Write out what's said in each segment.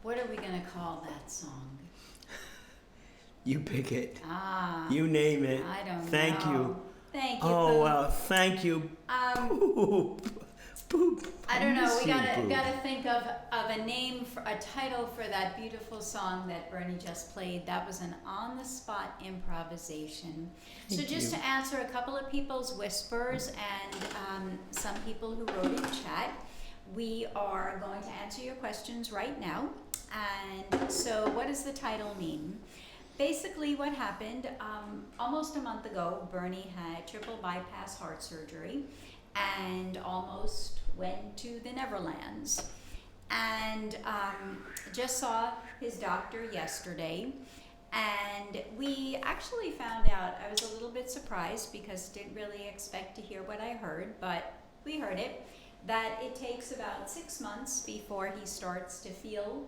What are we going to call that song? You pick it. Ah. You name it. I don't Thank know. you. Thank you, Oh, Pooh. well, thank you. Poop. Poop. I don't know. miss We you, gotta Poop. think of a name, for a title for that beautiful song that Bernie just played. That was an on-the-spot improvisation. So Thank just you. to answer a couple of people's whispers and some people who wrote in chat, we are going to answer your questions right now. And so, what does the title mean? Basically, what happened almost a month ago, Bernie had triple bypass heart surgery and almost went to the Neverlands. And just saw his doctor yesterday. And we actually found out, I was a little bit surprised because didn't really expect to hear what I heard, but we heard it, that it takes about 6 months before he starts to feel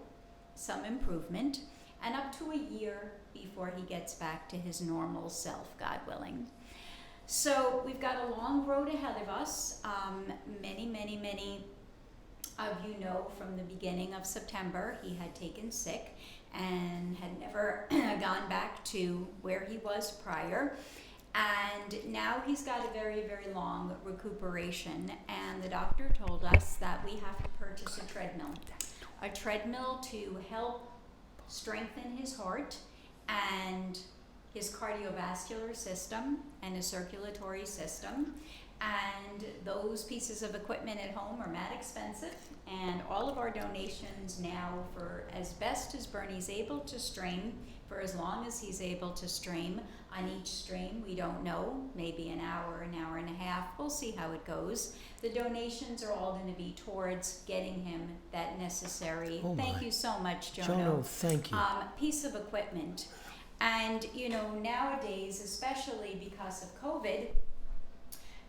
some improvement, and up to a year before he gets back to his normal self, God willing. So we've got a long road ahead of us. Many of you know from the beginning of September he had taken sick and had never gone back to where he was prior. And now he's got a very, very long recuperation. And the doctor told us that we have to purchase a treadmill to help strengthen his heart and his cardiovascular system and his circulatory system. And those pieces of equipment at home are mad expensive, and all of our donations now, for as best as Bernie's able to stream, for as long as he's able to stream, on each stream, we don't know, maybe an hour and a half, we'll see how it goes. The donations are all going to be towards getting him that necessary, thank you so much, Jono, thank you. piece of equipment. And you know, nowadays, especially because of COVID,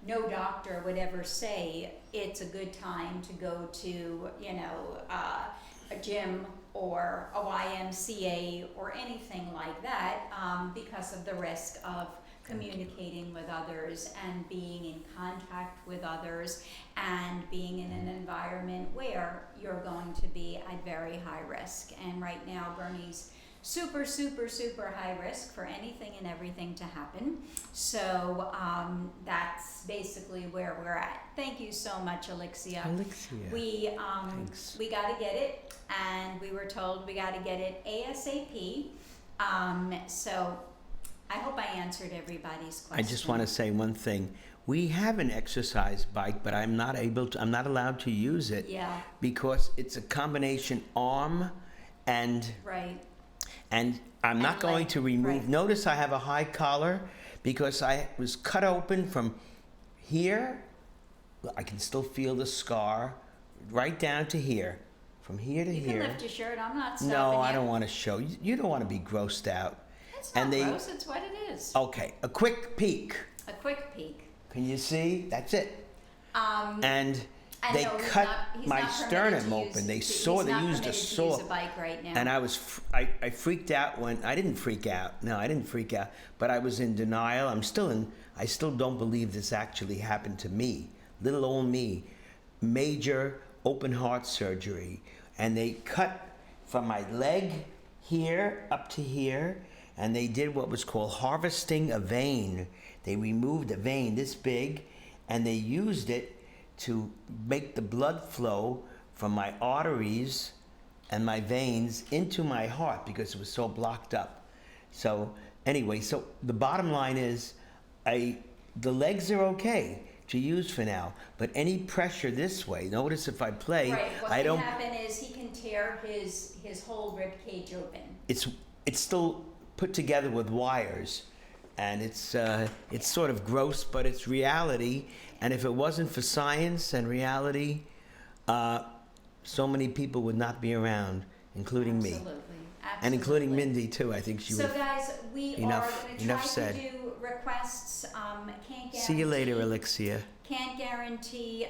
no doctor would ever say it's a good time to go to, a gym or a YMCA or anything like that, because of the risk of communicating with others and being in contact with others and being in an environment where you're going to be at very high risk. And right now, Bernie's super high risk for anything and everything to happen. So that's basically where we're at. Thank you so much, Alexia. We got to get it, and we were told we got to get it ASAP. So I hope I answered everybody's question. I just want to say one thing. We have an exercise bike, but I'm not allowed to use it. Yeah. Because it's a combination arm and Right. And I'm not going to remove, right. Notice I have a high collar because I was cut open from here. I can still feel the scar right down to here. From here to You here. can lift your shirt. I'm not stopping No, you. I don't want to show you. You don't want to be grossed out. It's not gross. It's what it is. Okay, a quick peek. A quick peek. Can you see? That's it. And I they know cut he's my not permitted sternum to open. They he's saw. They not used a permitted to saw. use a bike right now. And I freaked out when I didn't freak out. No, I didn't freak out. But I was in denial. I still don't believe this actually happened to me. Little old me. Major open heart surgery. And they cut from my leg here up to here. And they did what was called harvesting a vein. They removed a vein this big, and they used it to make the blood flow from my arteries and my veins into my heart because it was so blocked up. So anyway, so the bottom line is the legs are okay to use for now, but any pressure this way, notice if I play, right. What I can don't. happen is he can tear his whole rib cage open. It's still put together with wires, and it's sort of gross, but it's reality. And if it wasn't for science and reality, so many people would not be around, including me. Absolutely. And including Mindy, too. I think she So would. guys, we Enough- are going to enough try said. to do requests. Can't guarantee. See you later, Alexia. Can't guarantee.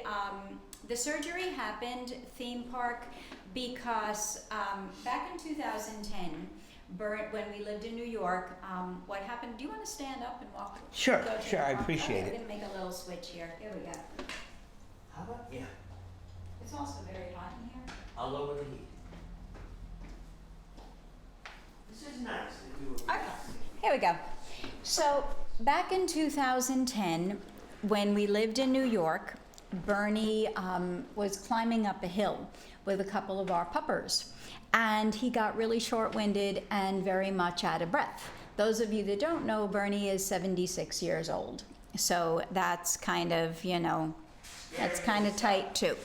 The surgery happened theme park because back in 2010, when we lived in New York, what happened? Do you want to stand up and walk? Sure, go to sure, the I front? appreciate I'm it. going to make a little switch here. Here we go. How about, yeah, It's also very hot in here. I'll lower the heat. Okay, here we go. So back in 2010, when we lived in New York, Bernie was climbing up a hill with a couple of our puppers, and he got really short-winded and very much out of breath. Those of you that don't know, Bernie is 76 years old, so that's kind of, that's kind of tight too.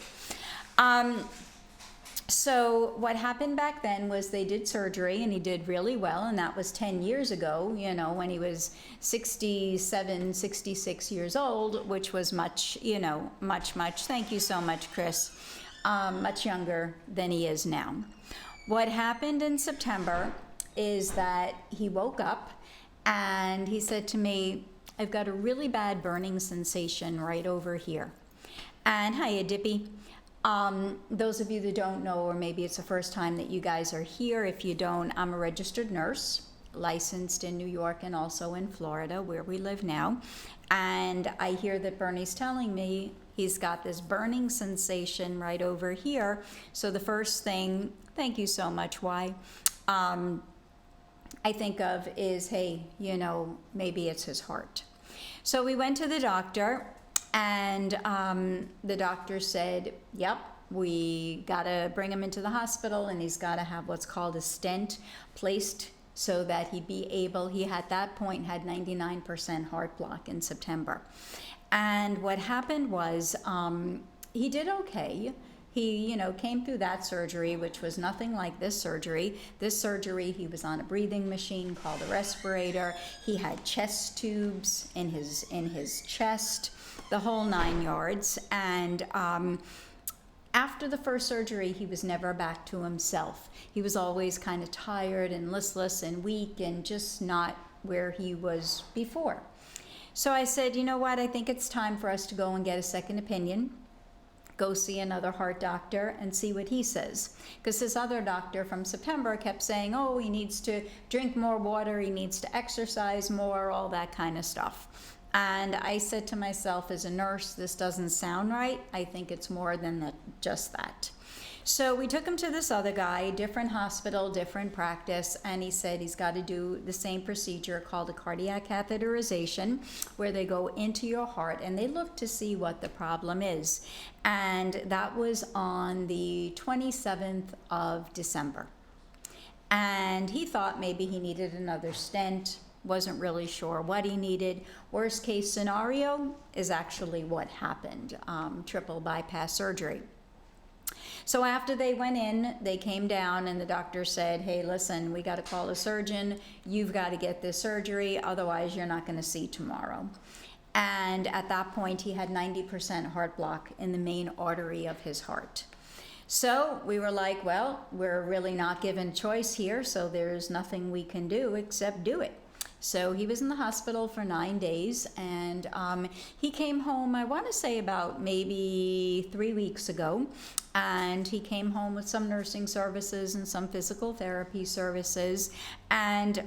So what happened back then was they did surgery, and he did really well, and that was 10 years ago, when he was 67, 66 years old, which was much, much, thank you so much, Chris, much younger than he is now. What happened in September is that he woke up and he said to me, I've got a really bad burning sensation right over here. And hiya, Dippy. Those of you that don't know, or maybe it's the first time that you guys are here, if you don't, I'm a registered nurse, licensed in New York and also in Florida, where we live now. And I hear that Bernie's telling me he's got this burning sensation right over here. So the first thing, thank you so much, Y, I think of is, hey, maybe it's his heart. So we went to the doctor, and the doctor said, yep, we gotta bring him into the hospital, and he's gotta have what's called a stent placed so that he at that point had 99% heart block in September. And what happened was, he did okay. He, came through that surgery, which was nothing like this surgery. This surgery, he was on a breathing machine called a respirator. He had chest tubes in his chest, the whole 9 yards. And after the first surgery, he was never back to himself. He was always kind of tired and listless and weak and just not where he was before. So I said, you know what, I think it's time for us to go and get a second opinion. Go see another heart doctor and see what he says. Because this other doctor from September kept saying, oh, he needs to drink more water, he needs to exercise more, all that kind of stuff. And I said to myself, as a nurse, this doesn't sound right. I think it's more than that, just that. So we took him to this other guy, different hospital, different practice, and he said he's got to do the same procedure called a cardiac catheterization, where they go into your heart and they look to see what the problem is. And that was on the 27th of December. And he thought maybe he needed another stent, wasn't really sure what he needed. Worst case scenario is actually what happened, triple bypass surgery. So after they went in, they came down and the doctor said, hey, listen, we got to call a surgeon. You've got to get this surgery, otherwise you're not going to see tomorrow. And at that point, he had 90% heart block in the main artery of his heart. So we were like, well, we're really not given choice here, so there's nothing we can do except do it. So he was in the hospital for 9 days, and he came home, I want to say about maybe 3 weeks ago, and he came home with some nursing services and some physical therapy services, and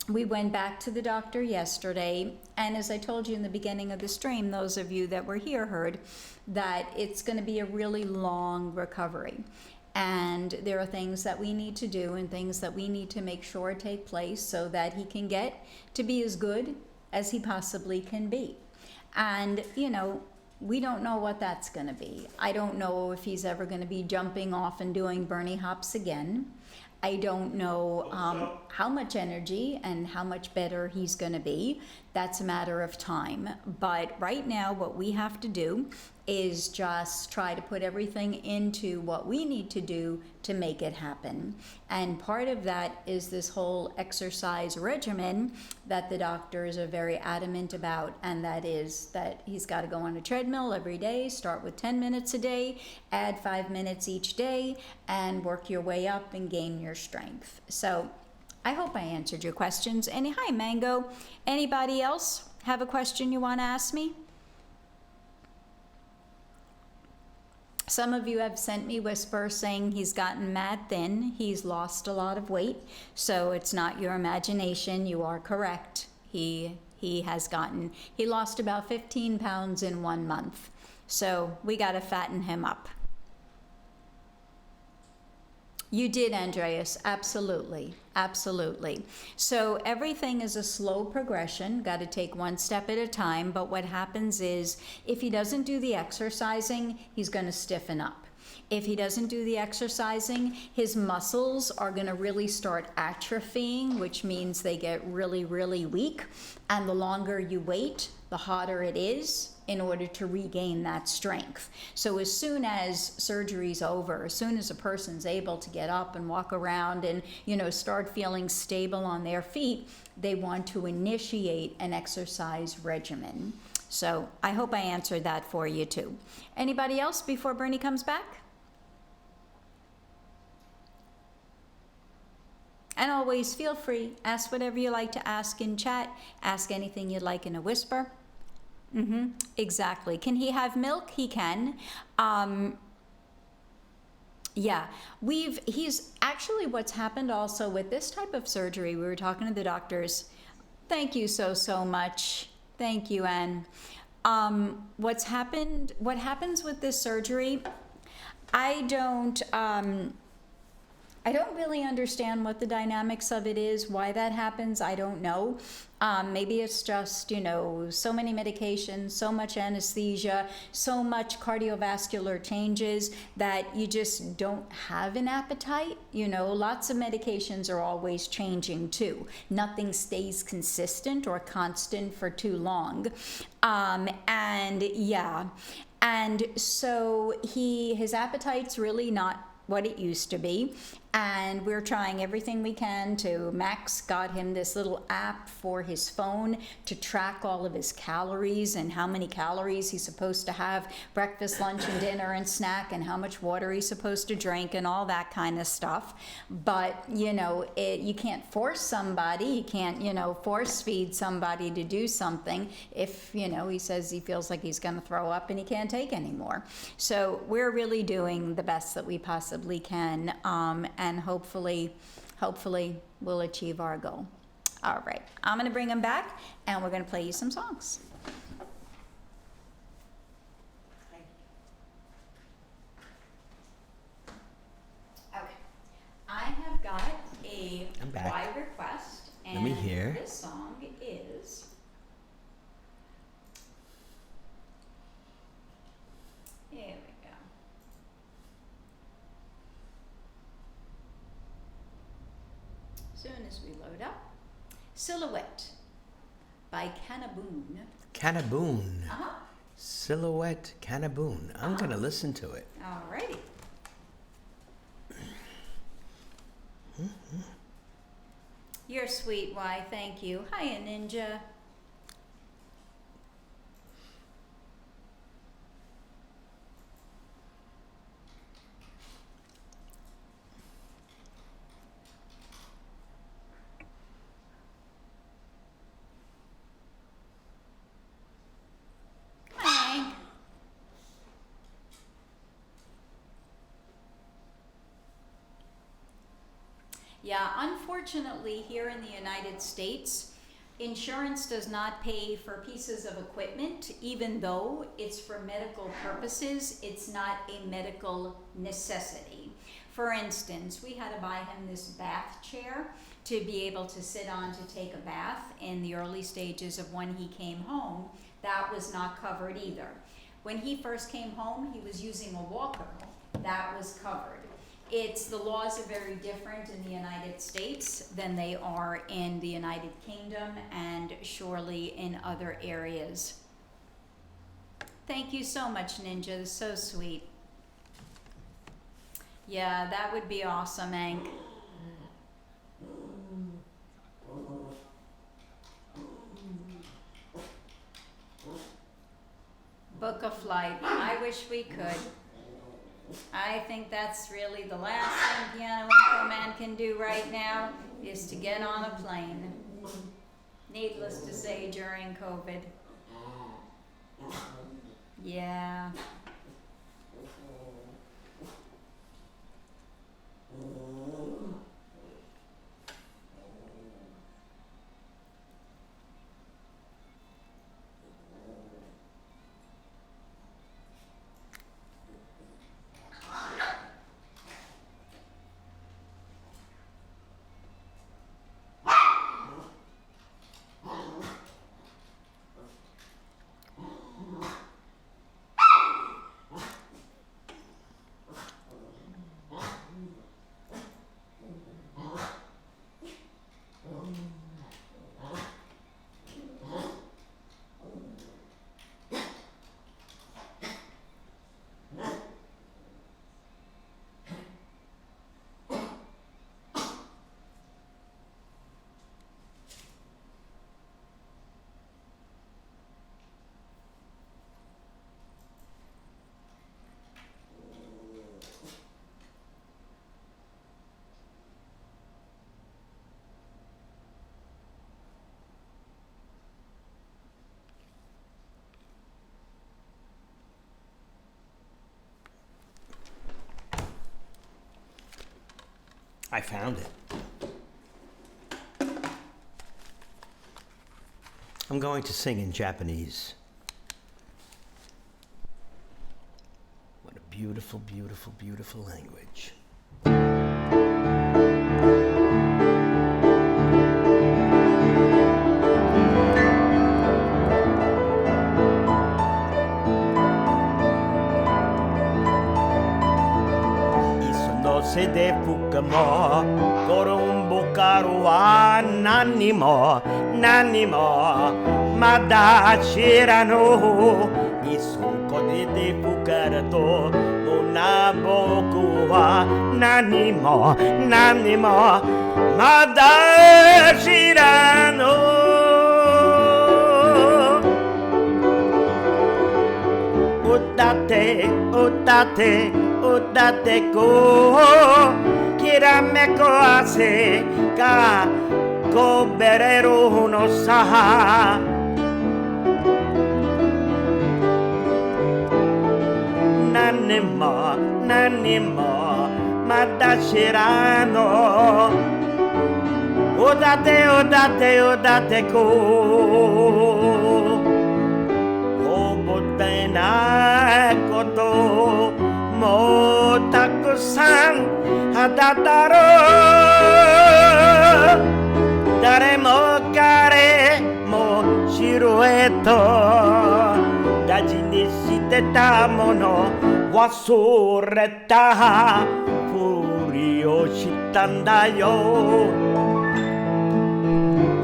we went back to the doctor yesterday, and as I told you in the beginning of the stream, those of you that were here heard that it's going to be a really long recovery. And there are things that we need to do and things that we need to make sure take place so that he can get to be as good as he possibly can be. And, we don't know what that's going to be. I don't know if he's ever going to be jumping off and doing Bernie hops again. I don't know how much energy and how much better he's going to be. That's a matter of time. But right now, what we have to do is just try to put everything into what we need to do to make it happen. And part of that is this whole exercise regimen that the doctors are very adamant about, and that is that he's got to go on a treadmill every day, start with 10 minutes a day, add 5 minutes each day, and work your way up and gain your strength. So I hope I answered your questions. Hi, Mango. Anybody else have a question you want to ask me? Some of you have sent me whispers saying he's gotten mad thin. He's lost a lot of weight. So it's not your imagination. You are correct. He lost about 15 pounds in 1 month. So we got to fatten him up. You did, Andreas. Absolutely. Absolutely. So everything is a slow progression. Got to take one step at a time. But what happens is if he doesn't do the exercising, he's going to stiffen up. If he doesn't do the exercising, his muscles are going to really start atrophying, which means they get really, really weak. And the longer you wait, the harder it is in order to regain that strength. So as soon as surgery's over, as soon as a person's able to get up and walk around and, start feeling stable on their feet, they want to initiate an exercise regimen. So I hope I answered that for you too. Anybody else before Bernie comes back? And always feel free, ask whatever you like to ask in chat, ask anything you'd like in a whisper. Exactly. Can he have milk? He can. Yeah, he's actually, what's happened also with this type of surgery, we were talking to the doctors. Thank you so much. Thank you, Anne. What happens with this surgery, I don't really understand what the dynamics of it is, why that happens, I don't know. Maybe it's just, so many medications, so much anesthesia, so much cardiovascular changes that you just don't have an appetite. Lots of medications are always changing too. Nothing stays consistent or constant for too long. And so his appetite's really not what it used to be, and we're trying everything we can to. Max got him this little app for his phone to track all of his calories and how many calories he's supposed to have, breakfast, lunch, and dinner and snack, and how much water he's supposed to drink and all that kind of stuff. But you can't force somebody, you can't force feed somebody to do something if he says he feels like he's going to throw up and he can't take anymore. So we're really doing the best that we possibly can, and hopefully we'll achieve our goal. All right, I'm going to bring him back and we're going to play you some songs. Okay, I have got a wide request, and let me hear. This song is here we go. Soon as we load up, Silhouette by Cannaboon. Cannaboon. Uh-huh. Silhouette Cannaboon. I'm going to listen to it. Alrighty. You're sweet, why, thank you. Hiya, Ninja. Hi. Yeah, unfortunately, here in the United States, insurance does not pay for pieces of equipment, even though it's for medical purposes. It's not a medical necessity. For instance, we had to buy him this bath chair to be able to sit on to take a bath in the early stages of when he came home. That was not covered either. When he first came home, he was using a walker. That was covered. The laws are very different in the United States than they are in the United Kingdom and surely in other areas. Thank you so much, Ninja. That's so sweet. Yeah, that would be awesome, Hank. Book a flight. I wish we could. I think that's really the last thing Piano Info Man can do right now is to get on a plane. Needless to say, during COVID. Yeah. I found it. I'm going to sing in Japanese. What a beautiful, beautiful, beautiful language. せで深もコロンボからは何もまだ知らぬいそこで深らとな僕は何もまだ知らぬ歌ってこうきらめく汗がこべれるのさ何もまだ知らんの歌ってこう覚えないこともうたくさんあっただろう誰も彼もシルエット大事にしてたもの忘れたふりをしたんだよ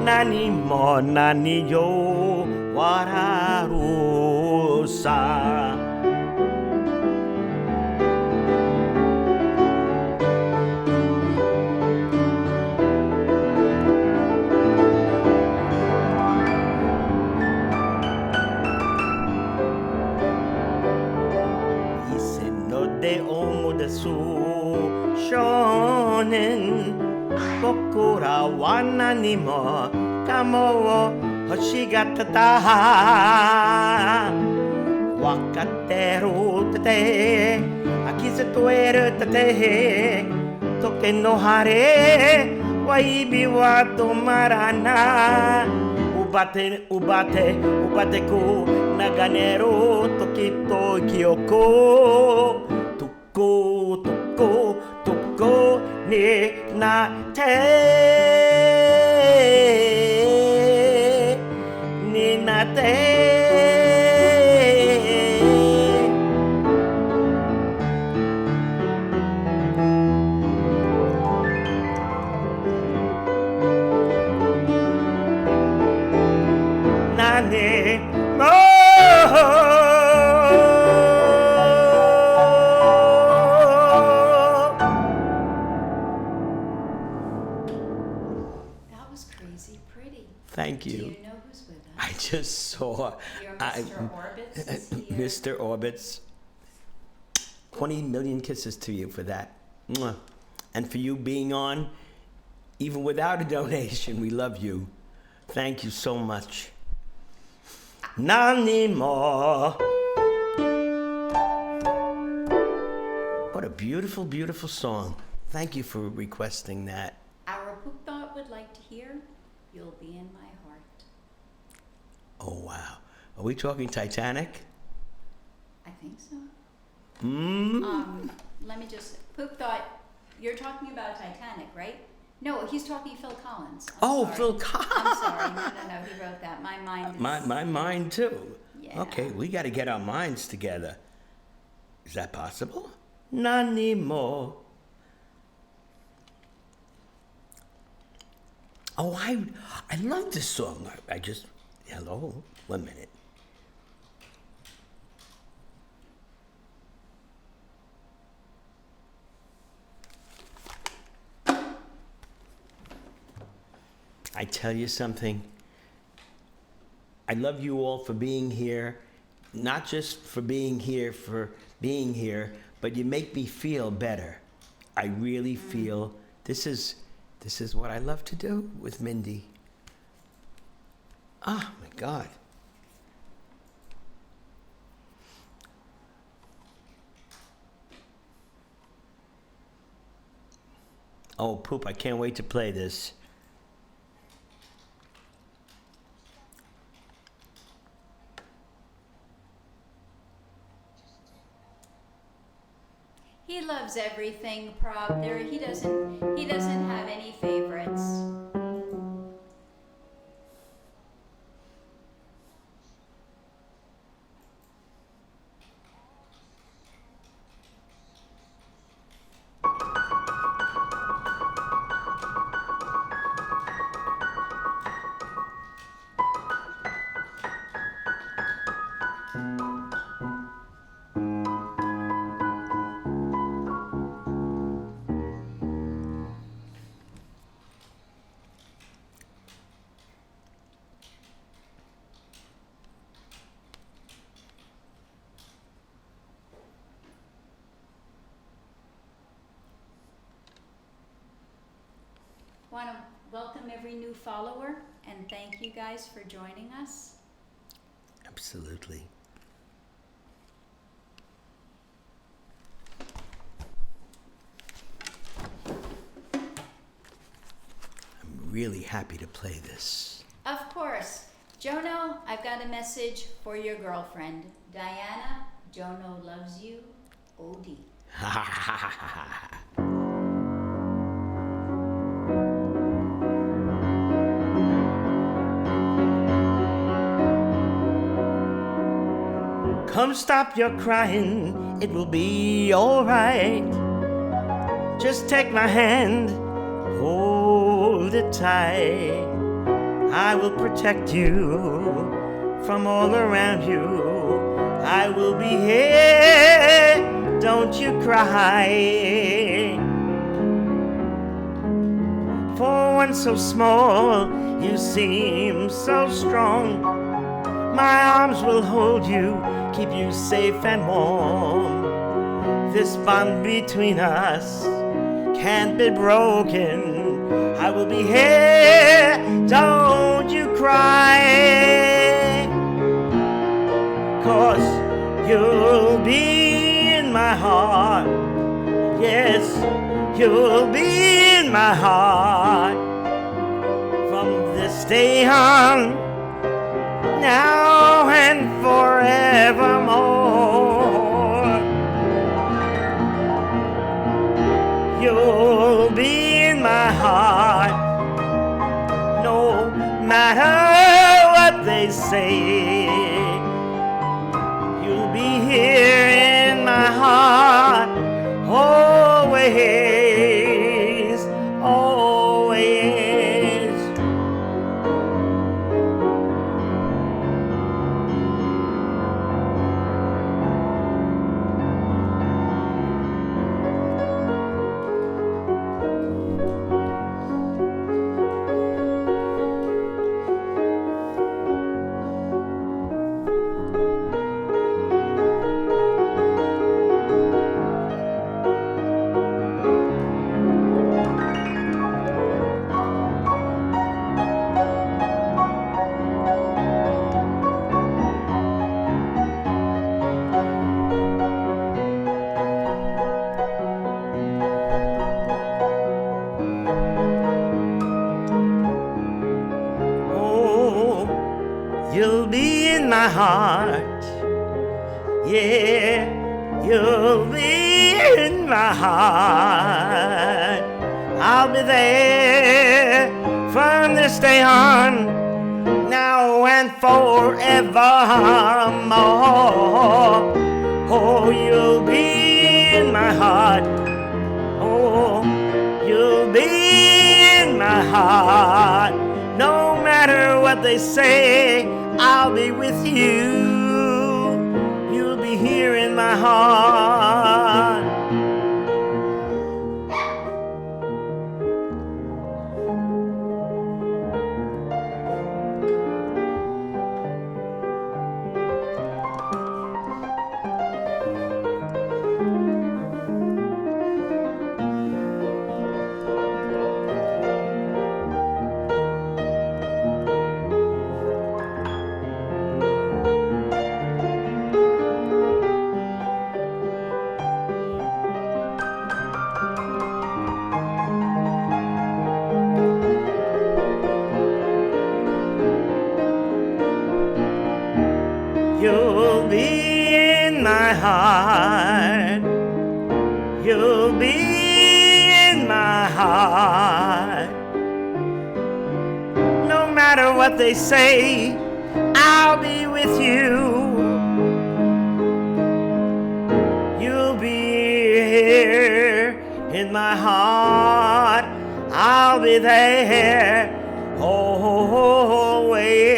何も何よ笑うさで思い出す少年僕らは何もかも欲しがってた分かってるって飽きせとえるって時の晴れは指は止まらない奪ってく流れる時と記憶とこになって何もThank you. Do you know who's with us? I just saw Your Mr. Orbitz is here. Mr. Orbitz. 20 million kisses to you for that. Mwah. And for you being on, even without a donation, we love you. Thank you so much. Nani mo. What a beautiful, beautiful song. Thank you for requesting that. Our poop thought would like to hear You'll Be in My Heart. Oh, wow. Are we talking Titanic? I think so. Let me just, Poop thought, you're talking about Titanic, right? No, he's talking Phil Collins. I'm sorry. Phil Collins. I'm sorry. No, he wrote that. My mind is... My mind, too. Yeah. Okay, we got to get our minds together. Is that possible? Nani mo. Oh, I love this song. I just, hello, 1 minute. I tell you something. I love you all for being here, not just for being here, but you make me feel better. I really feel this is what I love to do with Mindy. Oh my God. Oh, poop, I can't wait to play this. He loves everything, Prob. He doesn't have any favorites. Want to welcome every new follower and thank you guys for joining us. Absolutely. I'm really happy to play this. Of course. Jono, I've got a message for your girlfriend. Diana, Jono loves you. OD. Come stop your crying, it will be alright. Just take my hand, hold it tight. I will protect you from all around you. I will be here, don't you cry. For one so small, you seem so strong. My arms will hold you, keep you safe and warm. This bond between us can't be broken. I will be here, don't you cry. 'Cause you'll be in my heart. Yes, you'll be in my heart. From this day on, now and forevermore. You'll be in my heart, no matter what they say. You'll be here in my heart, always, always. You'll be in my heart, yeah, you'll be in my heart. I'll be there from this day on, now and forevermore. Oh, you'll be in my heart, oh, you'll be in my heart. No matter what they say, I'll be with you. You'll be here in my heart. heart. You'll be in my heart. No matter what they say, I'll be with you. You'll be here in my heart. I'll be there always.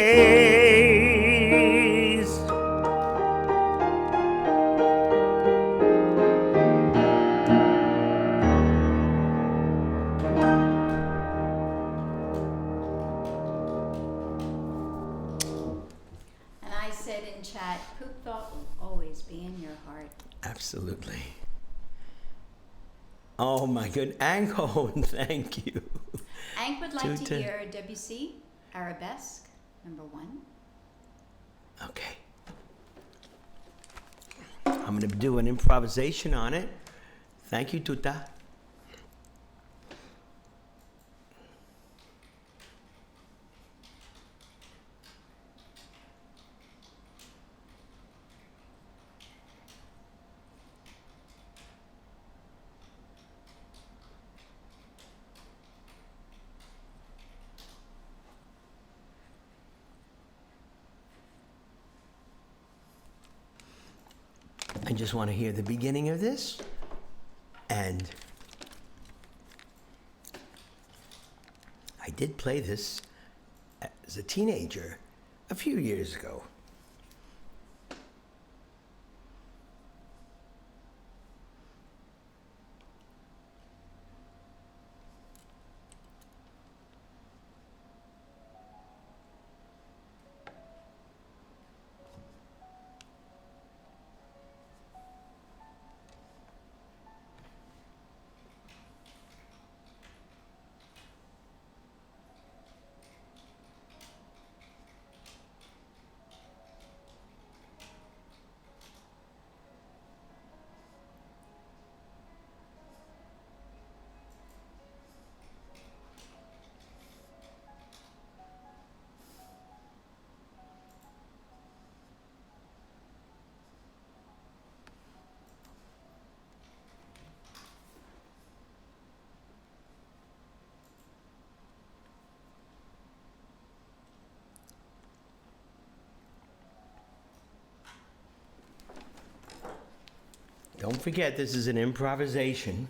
And I said in chat, poop thought will always be in your heart. Absolutely. Oh my good, Anko, thank you. Ank would like to Tuta. hear Debussy, Arabesque, number 1. Okay. I'm going to do an improvisation on it. Thank you, Tuta. I just want to hear the beginning of this. And I did play this as a teenager a few years ago. Don't forget, this is an improvisation.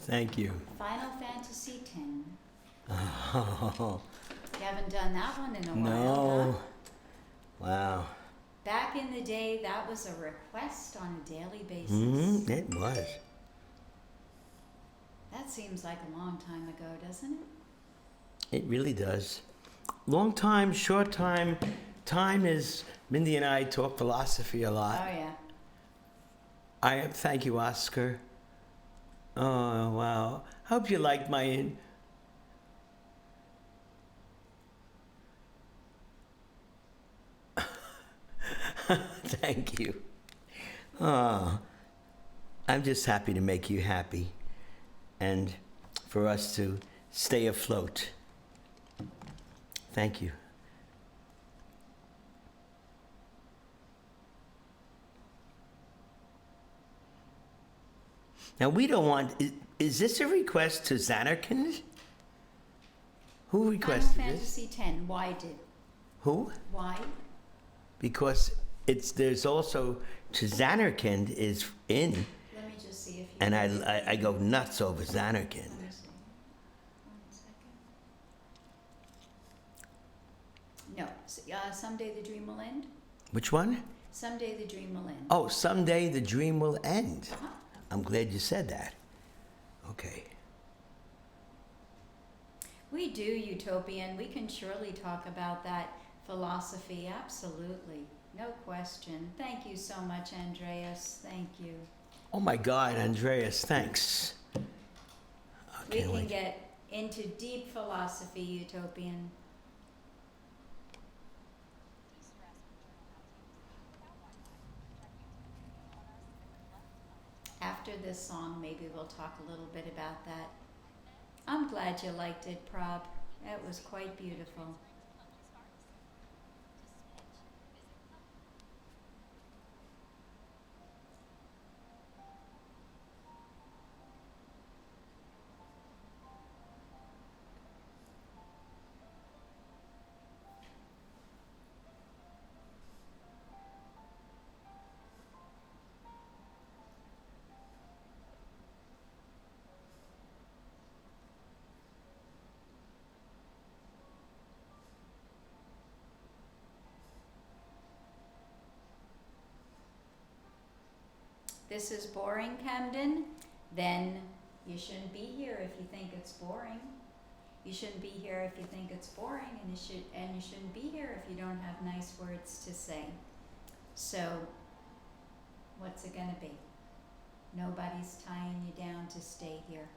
Thank you. Final Fantasy X. Oh, You haven't done that one in a while, no. huh? Wow. Back in the day, that was a request on a daily basis. It was. That seems like a long time ago, doesn't it? It really does. Long time, short time. Time is, Mindy and I talk philosophy a lot. Oh, yeah. Thank you, Oscar. Oh, wow. Hope you liked my. Thank you. Oh, I'm just happy to make you happy and for us to stay afloat. Thank you. Now, we don't want. Is this a request to Xanarkand? Who Final requested this? Fantasy X. Why did? Who? Why? Because there's also to Xanarkand is in, Let me just see if you. and I go nuts over Xanarkand. Let me see. 1 second. No. Someday the dream will end. Which one? Someday the dream will end. Oh, someday the dream will end. Uh-huh. I'm glad you said that. Okay. We do, Utopian. We can surely talk about that philosophy. Absolutely. No question. Thank you so much, Andreas. Thank you. Oh my God, Andreas, thanks. We Can't can wait. get into deep philosophy, Utopian. After this song, maybe we'll talk a little bit about that. I'm glad you liked it, Prab. It was quite beautiful. This is boring, Camden? Then you shouldn't be here if you think it's boring. You shouldn't be here if you think it's boring, and you shouldn't be here if you don't have nice words to say. So, what's it gonna be? Nobody's tying you down to stay here.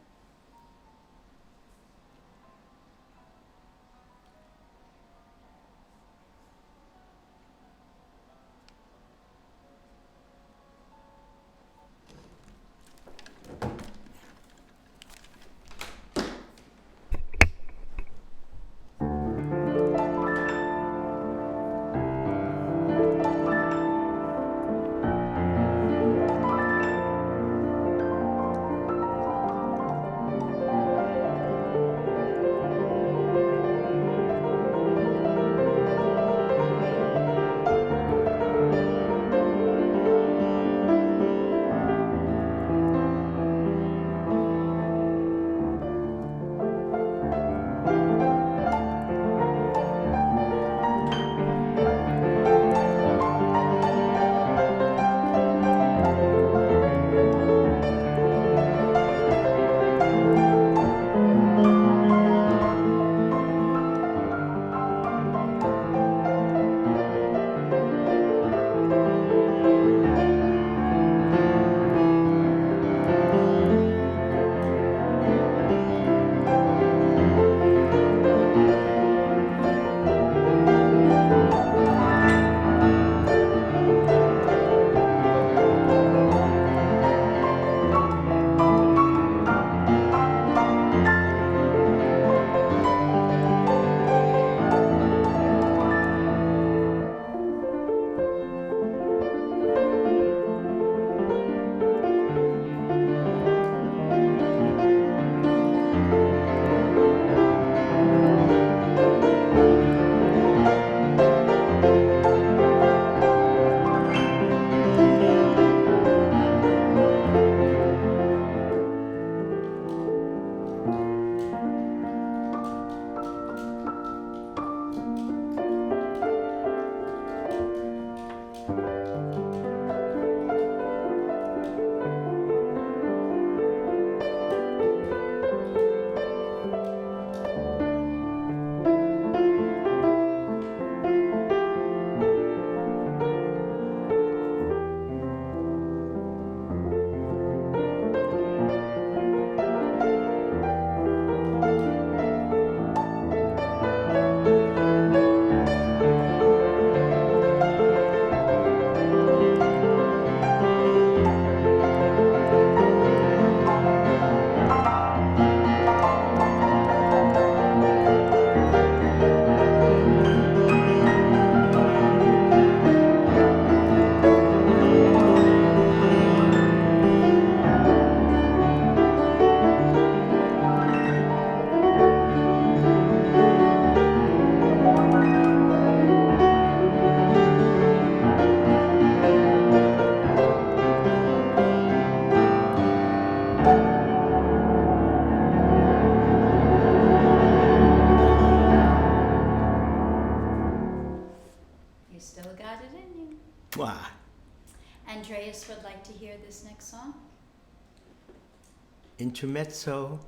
intermezzo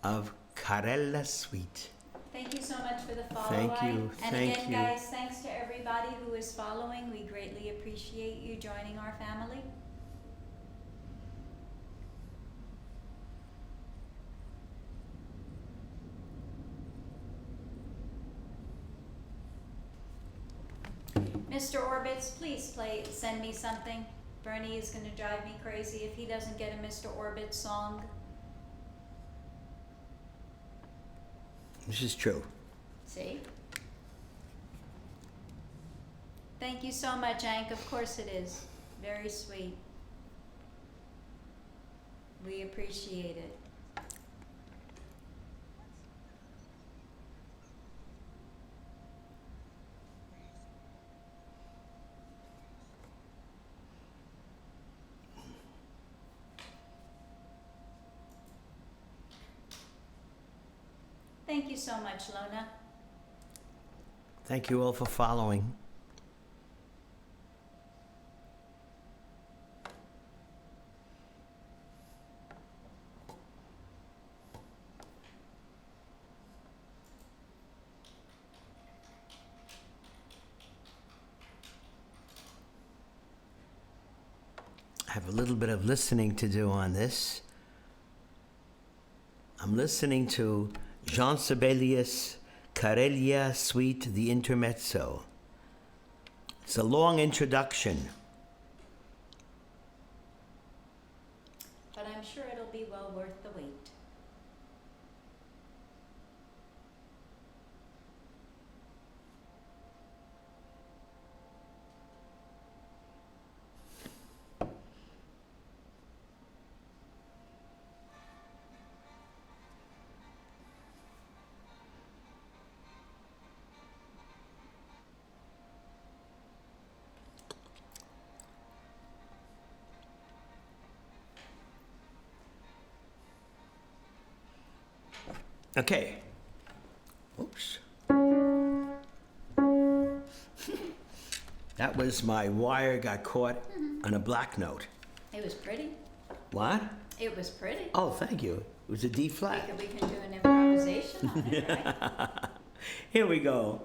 of Carella Suite. Thank you so much for the follow. Thank you. And Thank again, you. guys, thanks to everybody who is following. We greatly appreciate you joining our family. Mr. Orbitz, please send me something. Bernie is going to drive me crazy if he doesn't get a Mr. Orbitz song. This is true. See? Thank you so much, Hank. Of course it is. Very sweet. We appreciate it. Thank you so much, Lona. Thank you all for following. I have a little bit of listening to do on this. I'm listening to Jean Sibelius' Carella Suite, the Intermezzo. It's a long introduction. But I'm sure it'll be well worth the wait. Okay. Oops. That was my wire got caught on a black note. It was pretty. What? It was pretty. Oh, thank you. It was a D flat. We can do an improvisation on it, right? Here we go.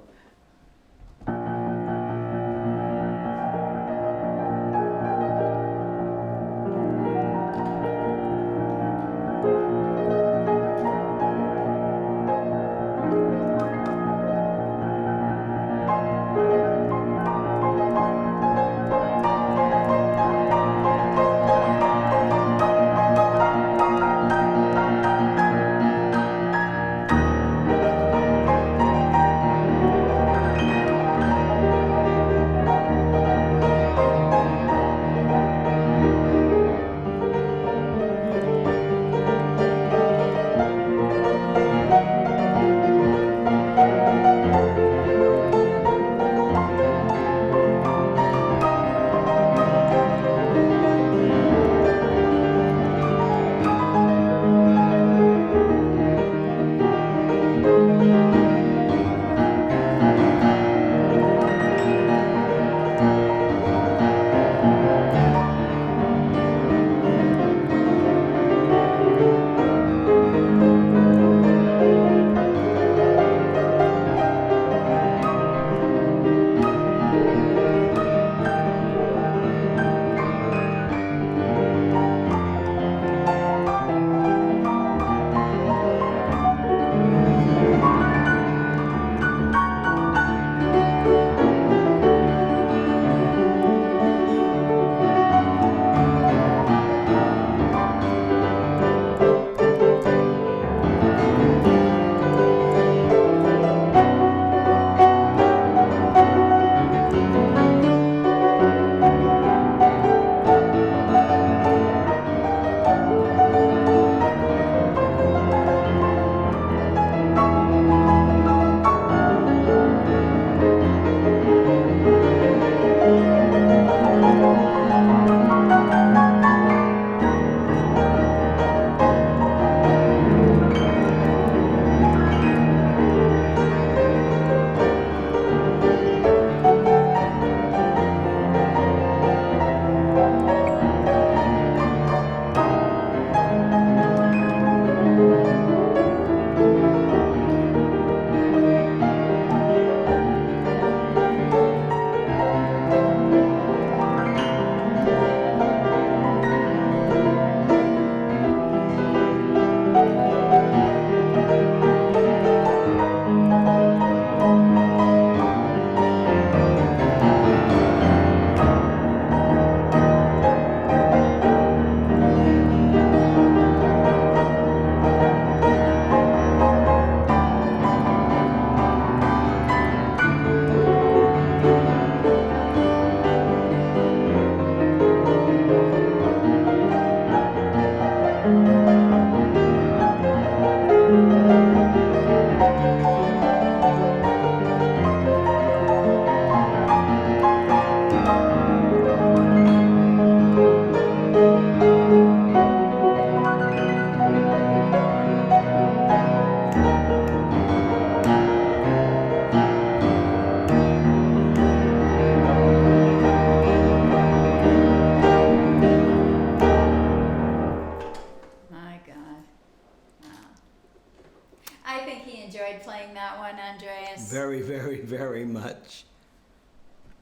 I think he enjoyed playing that one, Andreas. Very, very, very much.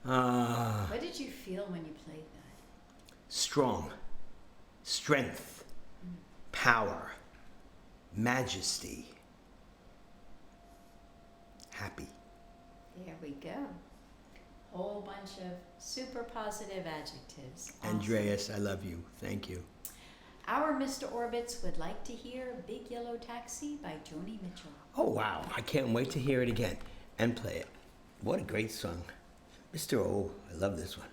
What did you feel when you played that? Strong, strength, power, majesty, happy. There we go. Whole bunch of super positive adjectives. Awesome. Andreas, I love you. Thank you. Our Mr. Orbits would like to hear Big Yellow Taxi by Joni Mitchell. Oh, wow. I can't wait to hear it again and play it. What a great song. Mr. O, I love this one.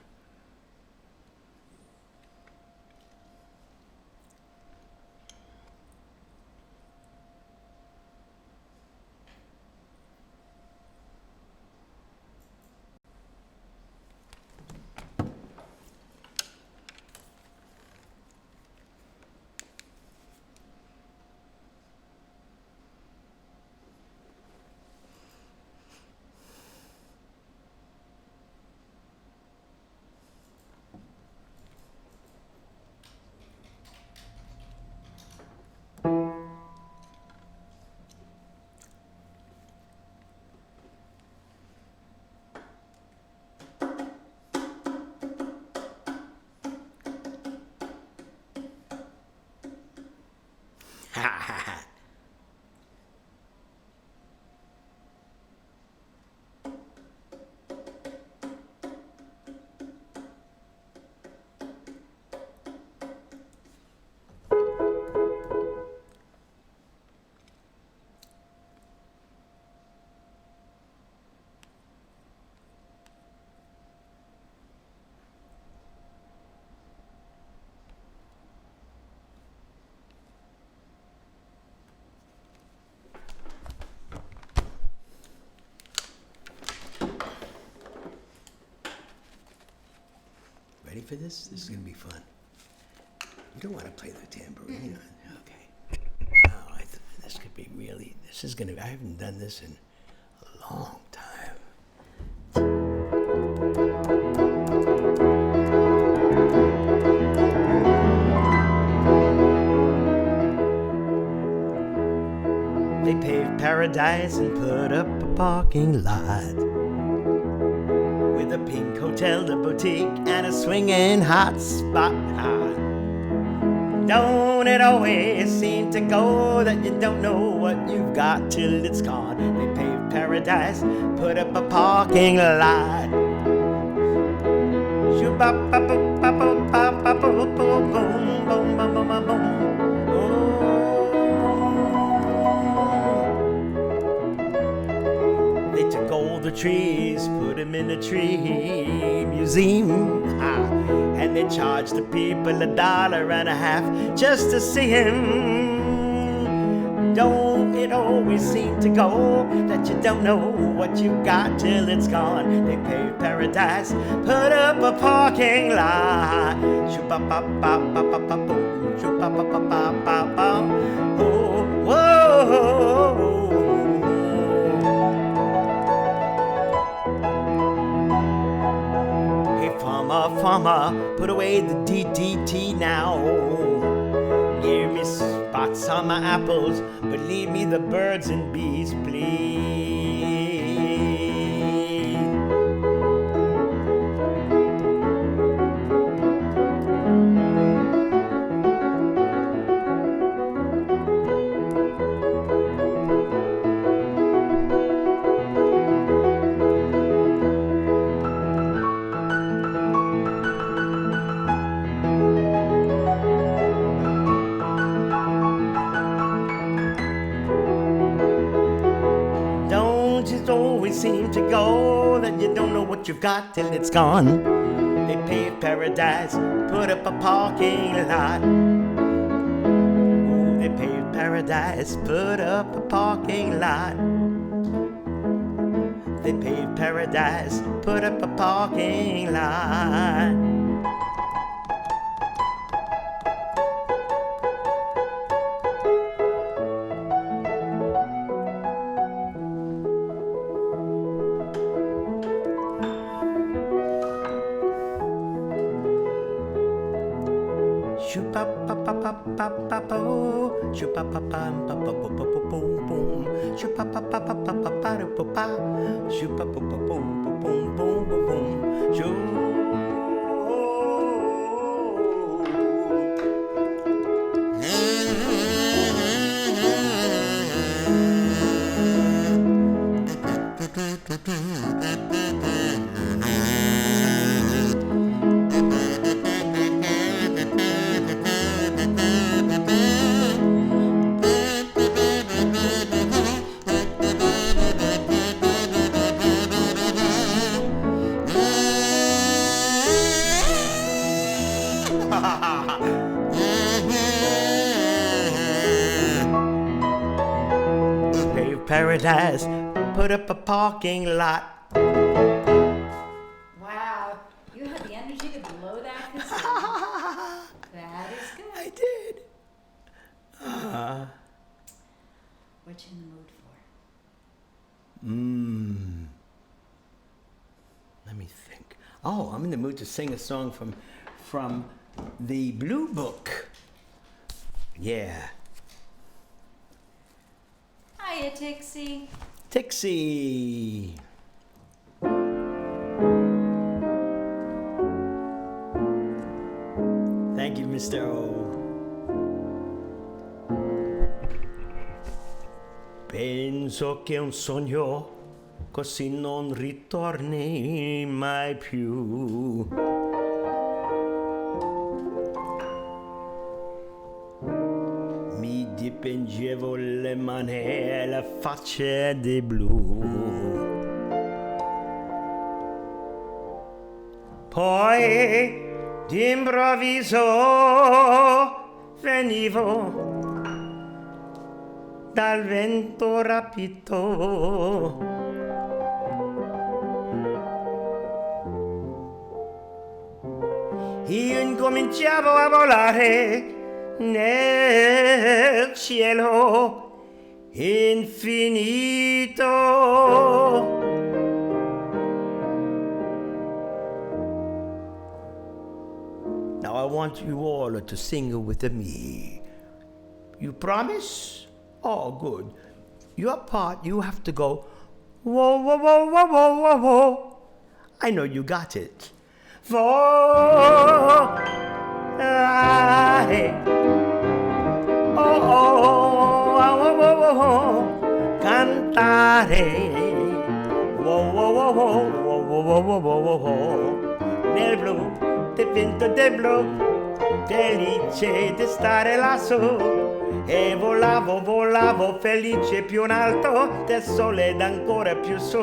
Ready for this? This is going to be fun. You don't want to play the tambourine. Okay. Wow, this could be really, this is going to, I haven't done this in a long time. They paved paradise and put up a parking lot with a pink hotel, a boutique, and a swinging hot spot. Don't it always seem to go that you don't know what you've got till it's gone? They paved paradise, put up a parking lot. They took all the trees, put them in a tree museum, and they charged the people $1.50 just to see him. Don't it always seem to go that you don't know what you got till it's gone? They paved paradise, put up a parking lot. Oh, whoa. Farmer, put away the DDT now. Give me spots on my apples, but leave me the birds and bees, please. Seem to go that you don't know what you've got till it's gone. They paved paradise, put up a parking lot. Oh, they paved paradise, put up a parking lot. They paved paradise, put up a parking lot. Shoo-pa-pa-pam-pa-pa-pa-pa-pa-boom-boom. Shoo-pa-pa-pa-pa-pa-pa-pa-pa-pa. Shoo-pa-pa-pa-boom-boom-boom-boom-boom. Shoo. Paradise, put up a parking lot. Wow, you had the energy to blow that kazoo. That is good. I did. What you in the mood for? Let me think. Oh, I'm in the mood to sing a song from the Blue Book. Yeah. Hiya, Tixie. Tixie. Thank you, Mr. O. Penso che un sogno così non ritorni mai più. Mi dipingevo le mani e le facce di blu. Poi d'improvviso venivo dal vento rapito. Io incominciavo a volare nel cielo infinito. Now I want you all to sing with me. You promise? Oh, good. Your part, you have to go, whoa, whoa, whoa, whoa, whoa, whoa, whoa. I know you got it. Volare. Oh, oh, oh, oh, oh, oh, oh. Cantare. Whoa, whoa, whoa, whoa, whoa, whoa, whoa, whoa, whoa. Nel blu, dipinto del blu, felice di stare lassù. E volavo, volavo felice più in alto del sole ed ancora più su,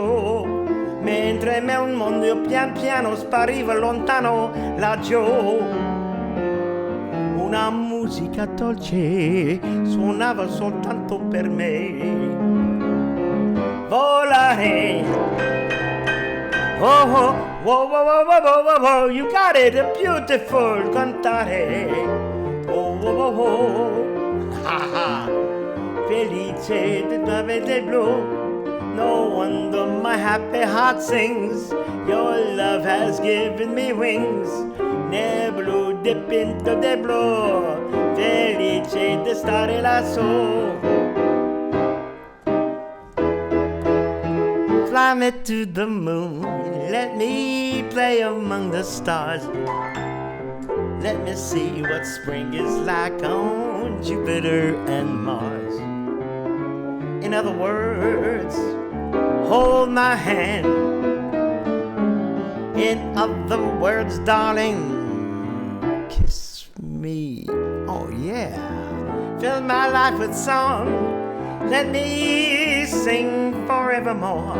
mentre me un mondo io pian piano spariva lontano laggiù. Una musica dolce suonava soltanto per me. Volare. Oh, oh, whoa, whoa, whoa, whoa, whoa, whoa, you got it, beautiful, cantare. Oh, oh, oh, oh. Felice di avete blu. No wonder my happy heart sings. Your love has given me wings. Nel blu dipinto de blu, felice di stare lassù. Fly me to the moon, let me play among the stars. Let me see what spring is like on Jupiter and Mars. In other words, hold my hand. In other words, darling, kiss me. Oh yeah. Fill my life with song. Let me sing forevermore.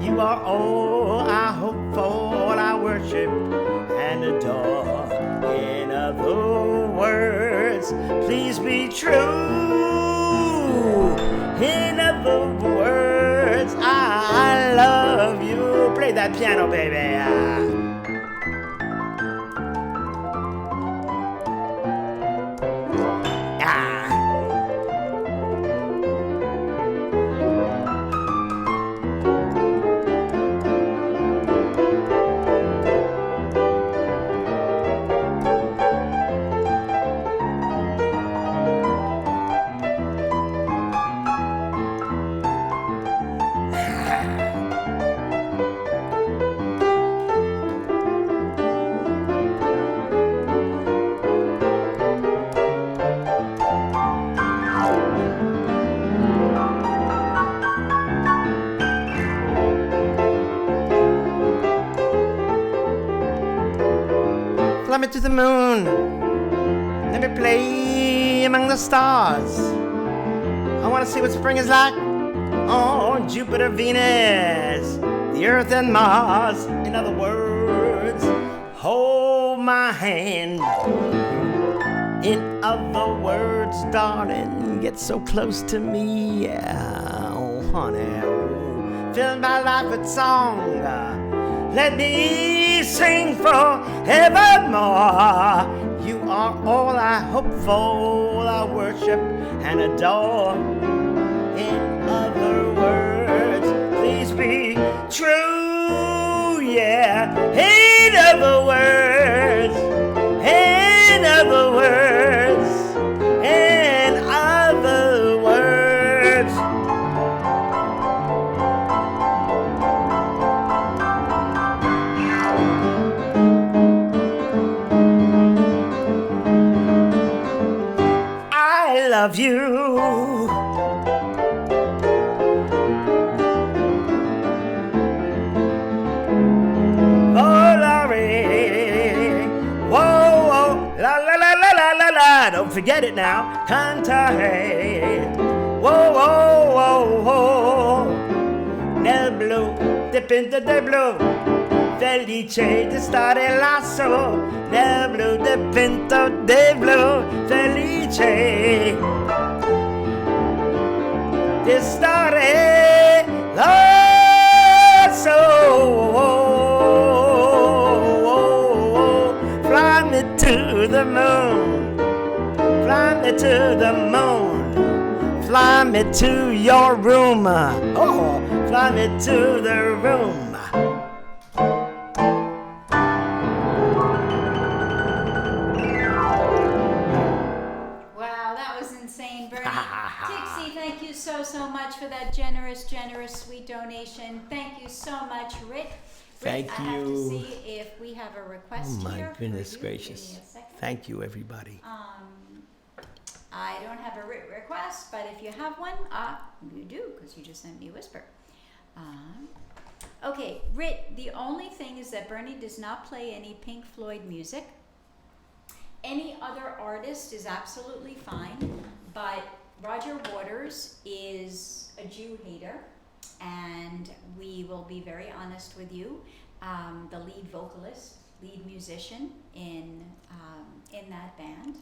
You are all I hope for, all I worship and adore. In other words, please be true. In other words, I love you. Play that piano, baby. to the moon. Let me play among the stars. I want to see what spring is like on Jupiter, Venus, the Earth, and Mars. In other words, hold my hand. In other words, darling, get so close to me. Yeah, oh, honey, fill my life with song. Let me sing forevermore. You are all I hope for, I worship and adore. In other words, please be true, yeah. In other words, in other words, in other words. I love you. Don't forget it now. Cantare. Whoa, whoa, whoa, whoa. Nel blu, dipinto del blu. Felice di stare lasso. Nel blu, dipinto del blu. Felice di stare lasso. Fly me to the moon. Fly me to the moon. Fly me to your room. Oh, fly me to the room. Wow, that was insane, Bernie. Tixie, thank you so much for that generous, sweet donation. Thank you so much, Rick. Thank I have to you. see if we have a request Oh my here. goodness for you. gracious. Give me a second. Thank you, everybody. I don't have a request, but if you have one, you do, because you just sent me a whisper. Okay, Rit, the only thing is that Bernie does not play any Pink Floyd music. Any other artist is absolutely fine, but Roger Waters is a Jew hater, and we will be very honest with you. The lead vocalist, lead musician in that band,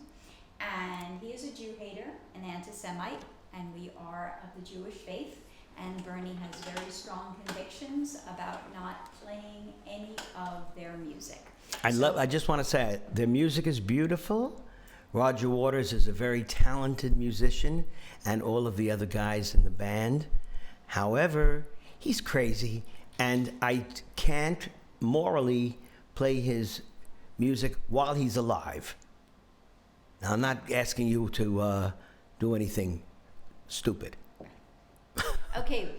and he is a Jew hater, an anti-Semite, and we are of the Jewish faith. And Bernie has very strong convictions about not playing any of their music. I just want to say their music is beautiful. Roger Waters is a very talented musician, and all of the other guys in the band. However, he's crazy, and I can't morally play his music while he's alive. Now, I'm not asking you to do anything stupid. Okay,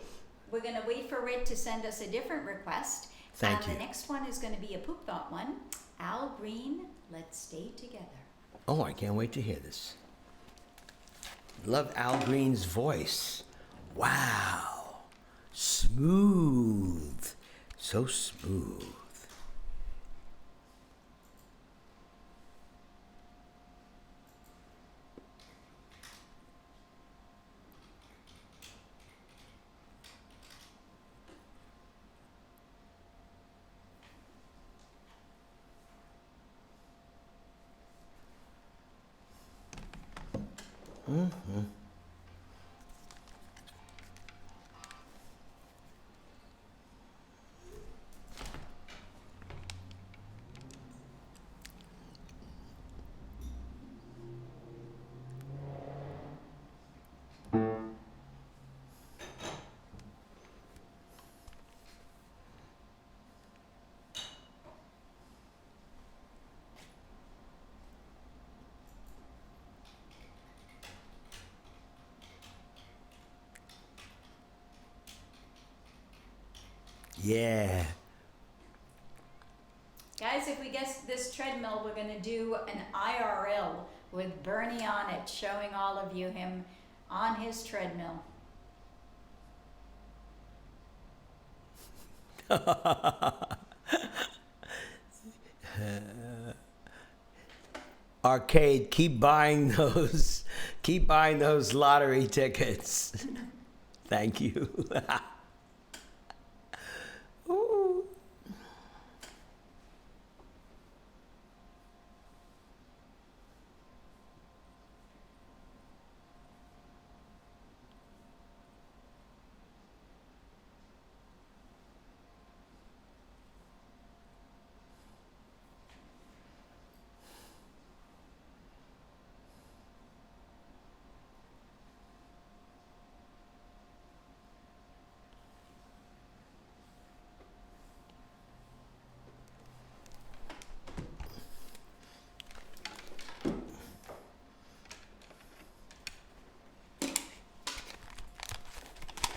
we're going to wait for Rit to send us a different request. Thank you. The next one is going to be a Poop Thought one. Al Green, Let's Stay Together. Oh, I can't wait to hear this. Love Al Green's voice. Wow. Smooth. So smooth. Mm-hmm. Yeah. Guys, if we get this treadmill, we're going to do an IRL with Bernie on it, showing all of you him on his treadmill. Arcade, keep buying those lottery tickets. Thank you. Ooh.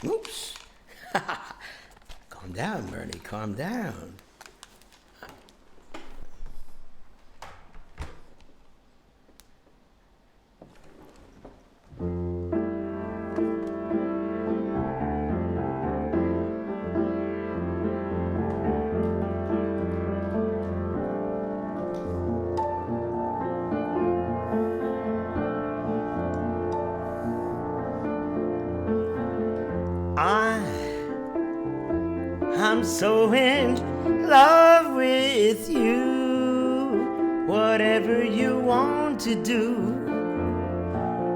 Oops. Calm down, Bernie, calm down. I'm so in love with you. Whatever you want to do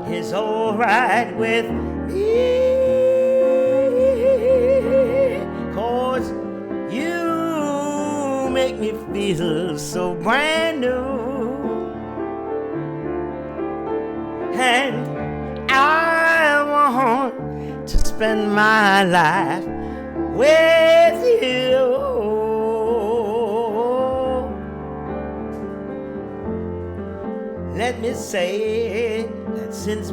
is alright with me. 'Cause you make me feel so brand new. And I want to spend my life with you. Let me say that since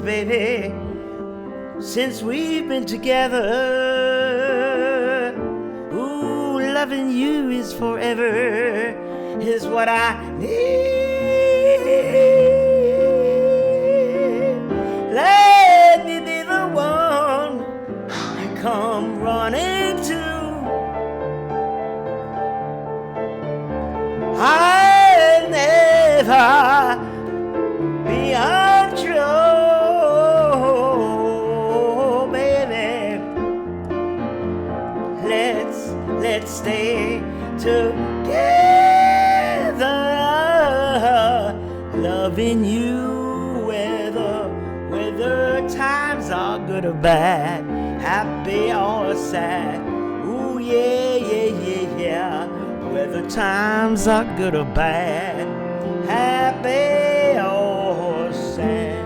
we've been together, ooh, loving you is forever, is what I need. Let me be the one you come running to. I'll never be untrue, baby. Let's stay together, loving you whether times are good or bad, happy or sad. Ooh, yeah, yeah, yeah, yeah. Whether times are good or bad, happy or sad.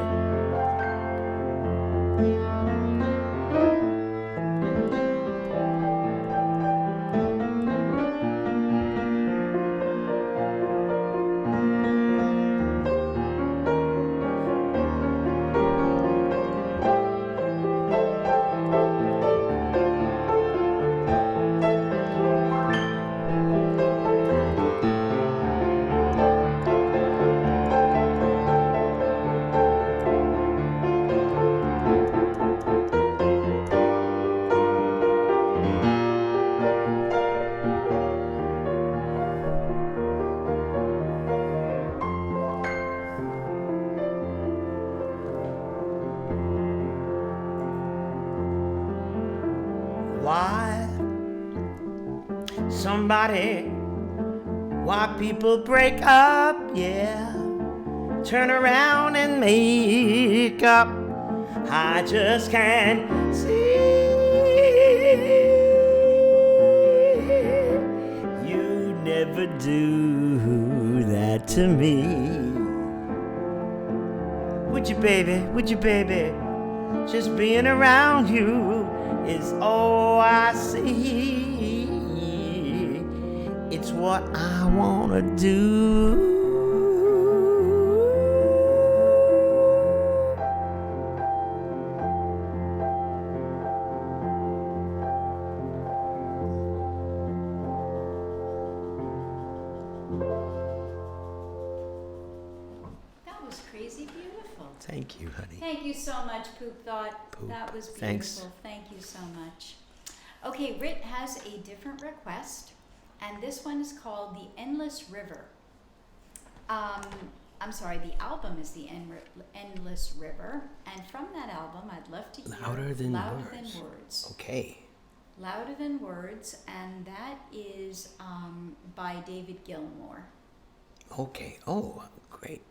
Why people break up, yeah, turn around and make up, I just can't see. You never do that to me. Would you, baby, just being around you is all I see. It's what I wanna do. That was crazy beautiful. Thank you, honey. Thank you so much, Poop Thought. Poop. That was beautiful. Thanks. Thank you so much. Okay, Rit has a different request, and this one is called The Endless River. I'm sorry, the album is the Endless River, and from that album, I'd love to hear Louder Than Words. Words. Okay. Louder Than Words, and that is by David Gilmour. Okay. Oh, great.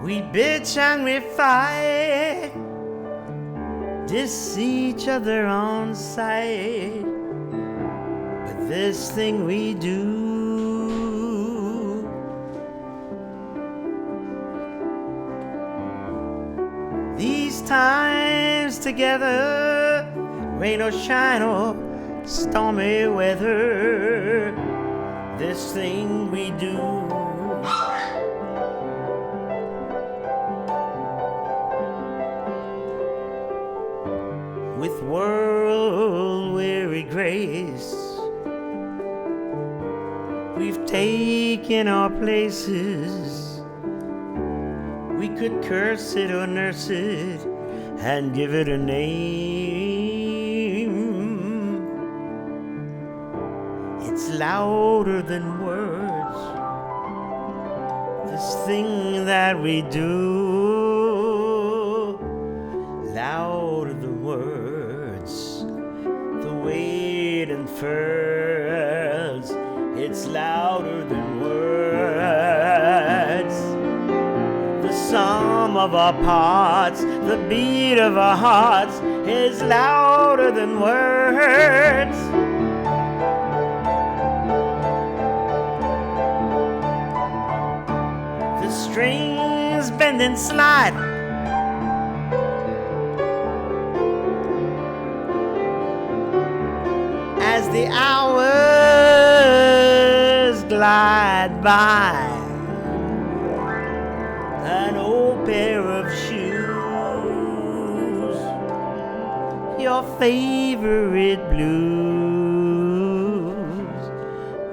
We bitch and we fight, diss each other on sight. But this thing we do, these times together, rain or shine or stormy weather, this thing we do. With world-weary grace, we've taken our places. We could curse it or nurse it and give it a name. It's louder than words. thing that we do, louder the words, the way it unfurls, it's louder than words. The sum of our parts, the beat of our hearts is louder than words. The strings bend and slide, as the hours glide by. An old pair of shoes, your favorite blues,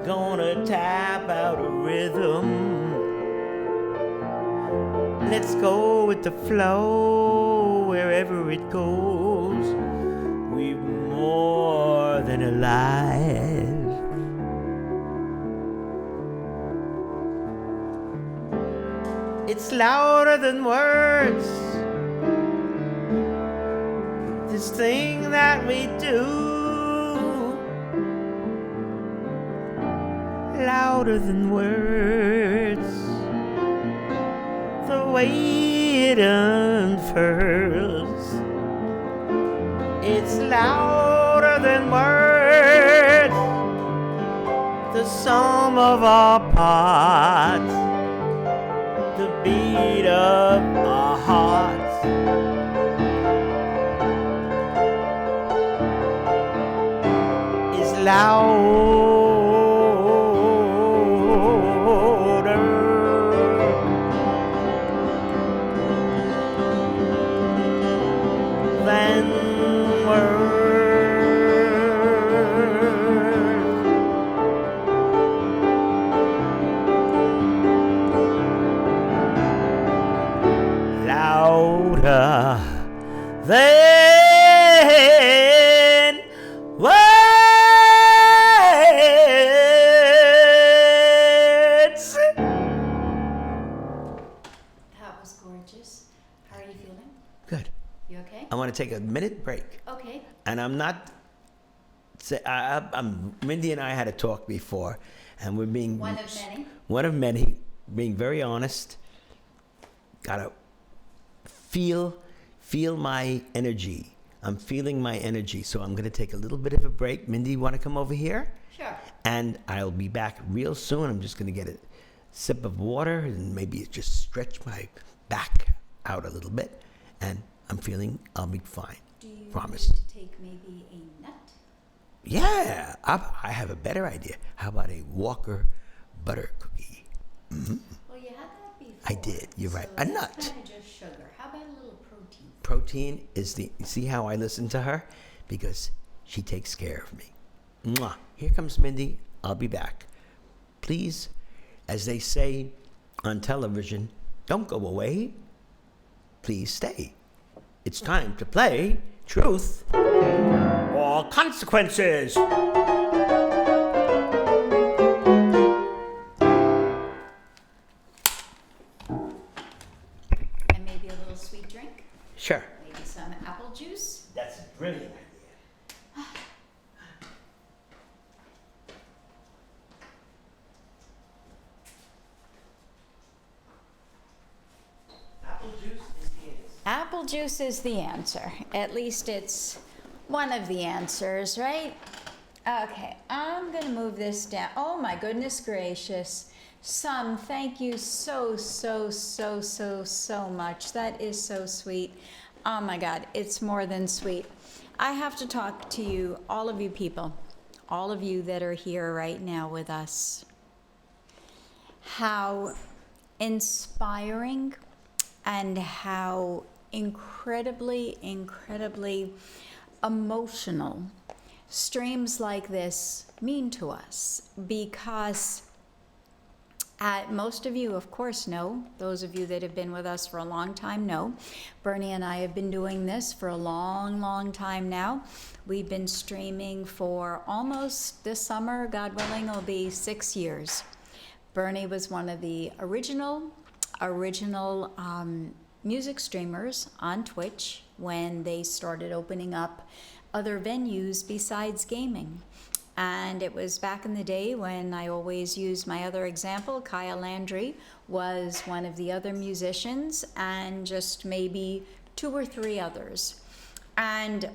gonna tap out a rhythm. Let's go with the flow wherever it goes. We're more than alive. It's louder than words, this thing that we do, louder than words, the way it unfurls, it's louder than words, the sum of our parts, the beat of our hearts. Is louder than words. Louder than words. That was gorgeous. How are you feeling? Good. You okay? I want to take a minute break. Okay. And I'm not. Mindy and I had a talk before, and we're being One of many. One of many, being very honest. Gotta feel my energy. I'm feeling my energy, so I'm gonna take a little bit of a break. Mindy, you want to come over here? Sure. And I'll be back real soon. I'm just gonna get a sip of water and maybe just stretch my back out a little bit, and I'm feeling I'll be fine. Do you Promise. need to take maybe a nut? Yeah, I have a better idea. How about a Walker butter cookie? Mm-hmm. Well, you had that before. I did. You're right. A that's nut. Kind of just sugar. How about a little protein? Protein is the. See how I listen to her? Because she takes care of me. Mwah. Here comes Mindy. I'll be back. Please, as they say on television, don't go away. Please stay. It's time to play Truth or Consequences. And maybe a little sweet drink? Sure. Maybe some apple juice? That's a brilliant idea. Apple juice is the answer. Apple juice is the answer. At least it's one of the answers, right? Okay, I'm gonna move this down. Oh my goodness gracious. Thank you so much. That is so sweet. Oh my God, it's more than sweet. I have to talk to you, all of you people, all of you that are here right now with us. How inspiring and how incredibly emotional streams like this mean to us, because most of you, of course, know, those of you that have been with us for a long time know, Bernie and I have been doing this for a long time now. We've been streaming for almost, this summer, God willing, will be 6 years. Bernie was one of the original original music streamers on Twitch when they started opening up other venues besides gaming. And it was back in the day when I always use my other example. Kaya Landry was one of the other musicians, and just maybe 2 or 3 others. And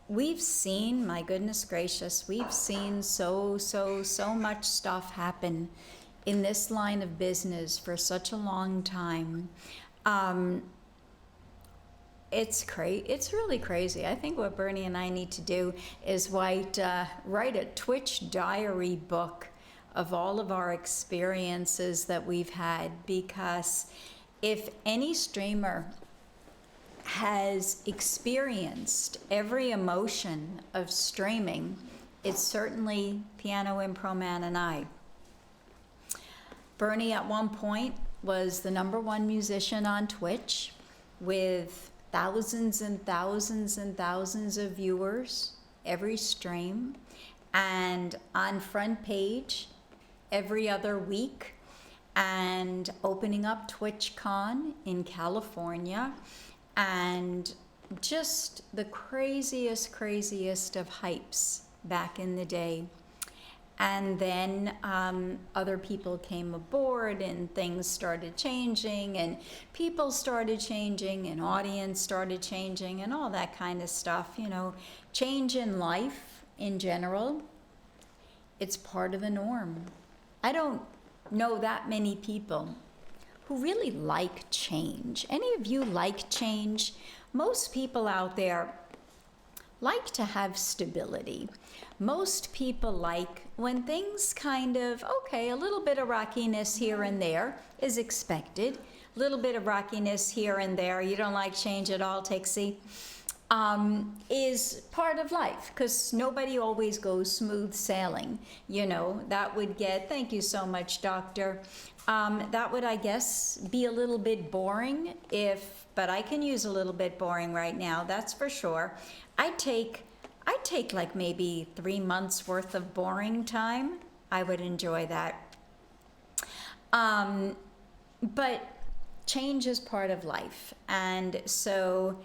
we've seen, my goodness gracious, we've seen so much stuff happen in this line of business for such a long time. It's really crazy. I think what Bernie and I need to do is write a Twitch diary book of all of our experiences that we've had, because if any streamer has experienced every emotion of streaming, it's certainly Piano Impro Man and I. Bernie at one point was the #1 musician on Twitch with thousands and thousands and thousands of viewers every stream, and on front page every other week, and opening up TwitchCon in California, and just the craziest of hypes back in the day. And then other people came aboard, and things started changing, and people started changing, and audience started changing, and all that kind of stuff. You know, change in life in general, it's part of the norm. I don't know that many people who really like change. Any of you like change? Most people out there like to have stability. Most people like when things kind of, okay, a little bit of rockiness here and there is expected. A little bit of rockiness here and there, you don't like change at all, Tixie, is part of life, because nobody always goes smooth sailing. You know, that would get, thank you so much, doctor. That would, I guess, be a little bit boring but I can use a little bit boring right now, that's for sure. I'd take like maybe 3 months worth of boring time. I would enjoy that. But change is part of life. And so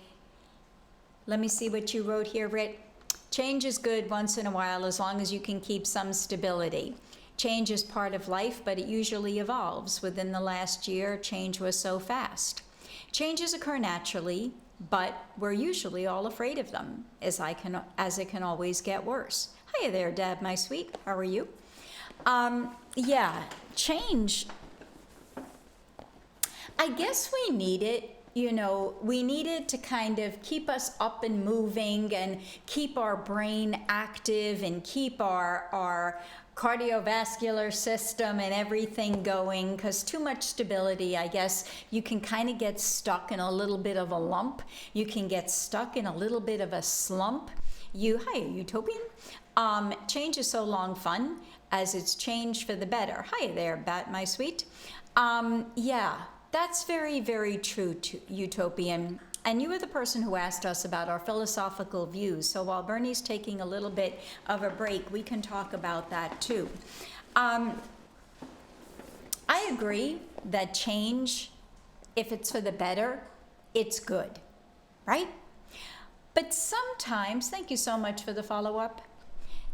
let me see what you wrote here, Rit. Change is good once in a while as long as you can keep some stability. Change is part of life, but it usually evolves. Within the last year, change was so fast. Changes occur naturally, but we're usually all afraid of them, as it can always get worse. Hiya there, Dad, my sweet. How are you? Yeah, change. I guess we need it. You know, we need it to kind of keep us up and moving, and keep our brain active, and keep our cardiovascular system and everything going, because too much stability, I guess, you can kind of get stuck in a little bit of a lump. You can get stuck in a little bit of a slump. Hi, Utopian. Change is so long fun as it's changed for the better. Hi there, Bat, my sweet. Yeah, that's very, very true, Utopian. And you were the person who asked us about our philosophical views. So while Bernie's taking a little bit of a break, we can talk about that too. I agree that change, if it's for the better, it's good, right? But sometimes, thank you so much for the follow-up,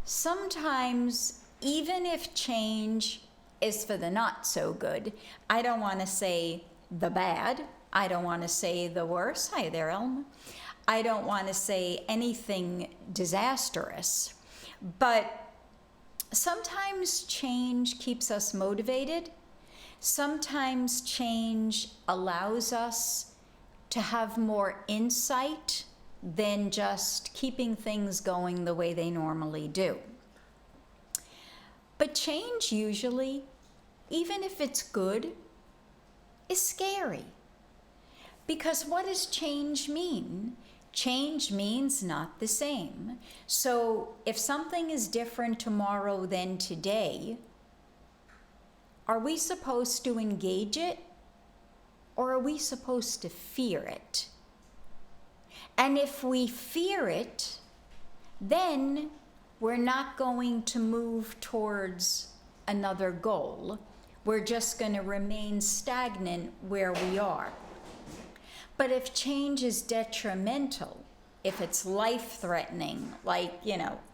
sometimes even if change is for the not so good, I don't want to say the bad, I don't want to say the worst. Hi there, Elma. I don't want to say anything disastrous, but sometimes change keeps us motivated. Sometimes change allows us to have more insight than just keeping things going the way they normally do. But change usually, even if it's good, is scary. Because what does change mean? Change means not the same. So if something is different tomorrow than today, are we supposed to engage it, or are we supposed to fear it? And if we fear it, then we're not going to move towards another goal. we're just going to remain stagnant where we are. But if change is detrimental, if it's life-threatening, like,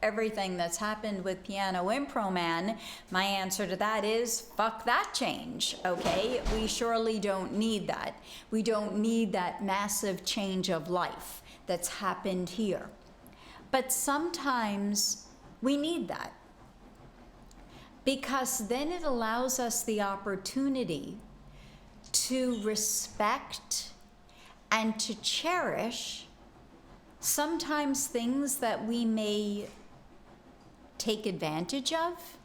everything that's happened with Piano Impro Man, my answer to that is, fuck that change, okay? We surely don't need that. We don't need that massive change of life that's happened here. But sometimes we need that, because then it allows us the opportunity to respect and to cherish sometimes things that we may take advantage of.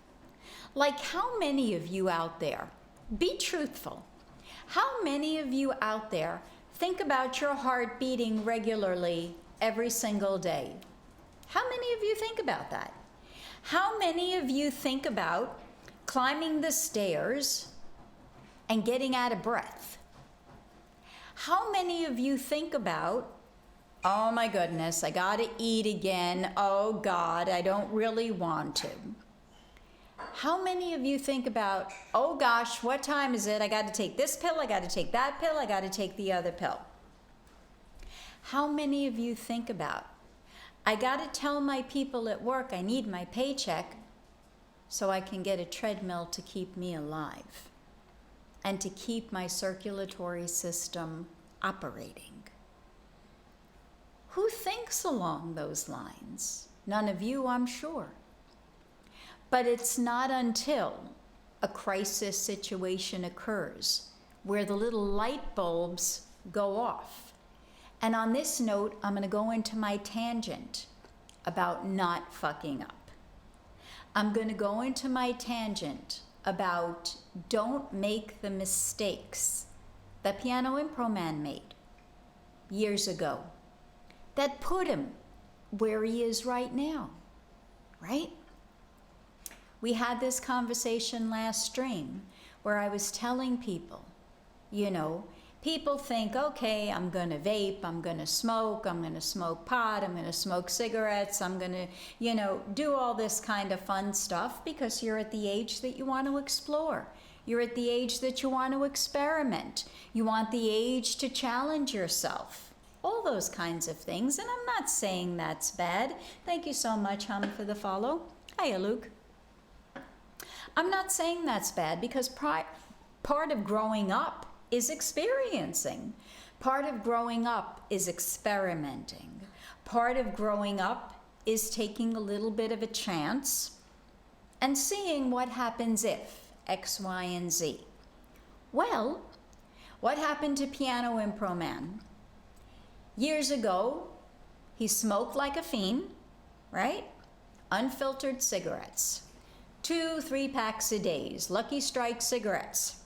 Like, how many of you out there, be truthful, how many of you out there think about your heart beating regularly every single day? How many of you think about that? How many of you think about climbing the stairs and getting out of breath? How many of you think about, oh my goodness, I gotta eat again. Oh God, I don't really want to. How many of you think about, oh gosh, what time is it? I gotta take this pill, I gotta take that pill, I gotta take the other pill. How many of you think about, I gotta tell my people at work I need my paycheck so I can get a treadmill to keep me alive and to keep my circulatory system operating? Who thinks along those lines? None of you, I'm sure. But it's not until a crisis situation occurs where the little light bulbs go off. And on this note, I'm going to go into my tangent about not fucking up. I'm going to go into my tangent about don't make the mistakes that Piano Impro Man made years ago that put him where he is right now, right? We had this conversation last stream where I was telling people, people think, okay, I'm gonna vape, I'm gonna smoke pot, I'm gonna smoke cigarettes, I'm gonna, do all this kind of fun stuff because you're at the age that you want to explore. You're at the age that you want to experiment. You want the age to challenge yourself. All those kinds of things, and I'm not saying that's bad. Thank you so much, for the follow. Hiya, Luke. I'm not saying that's bad because part of growing up is experiencing. Part of growing up is experimenting. Part of growing up is taking a little bit of a chance and seeing what happens if X, Y, and Z. Well, what happened to Piano Impro Man? Years ago, he smoked like a fiend, right? Unfiltered cigarettes. 2-3 packs a day, Lucky Strike cigarettes.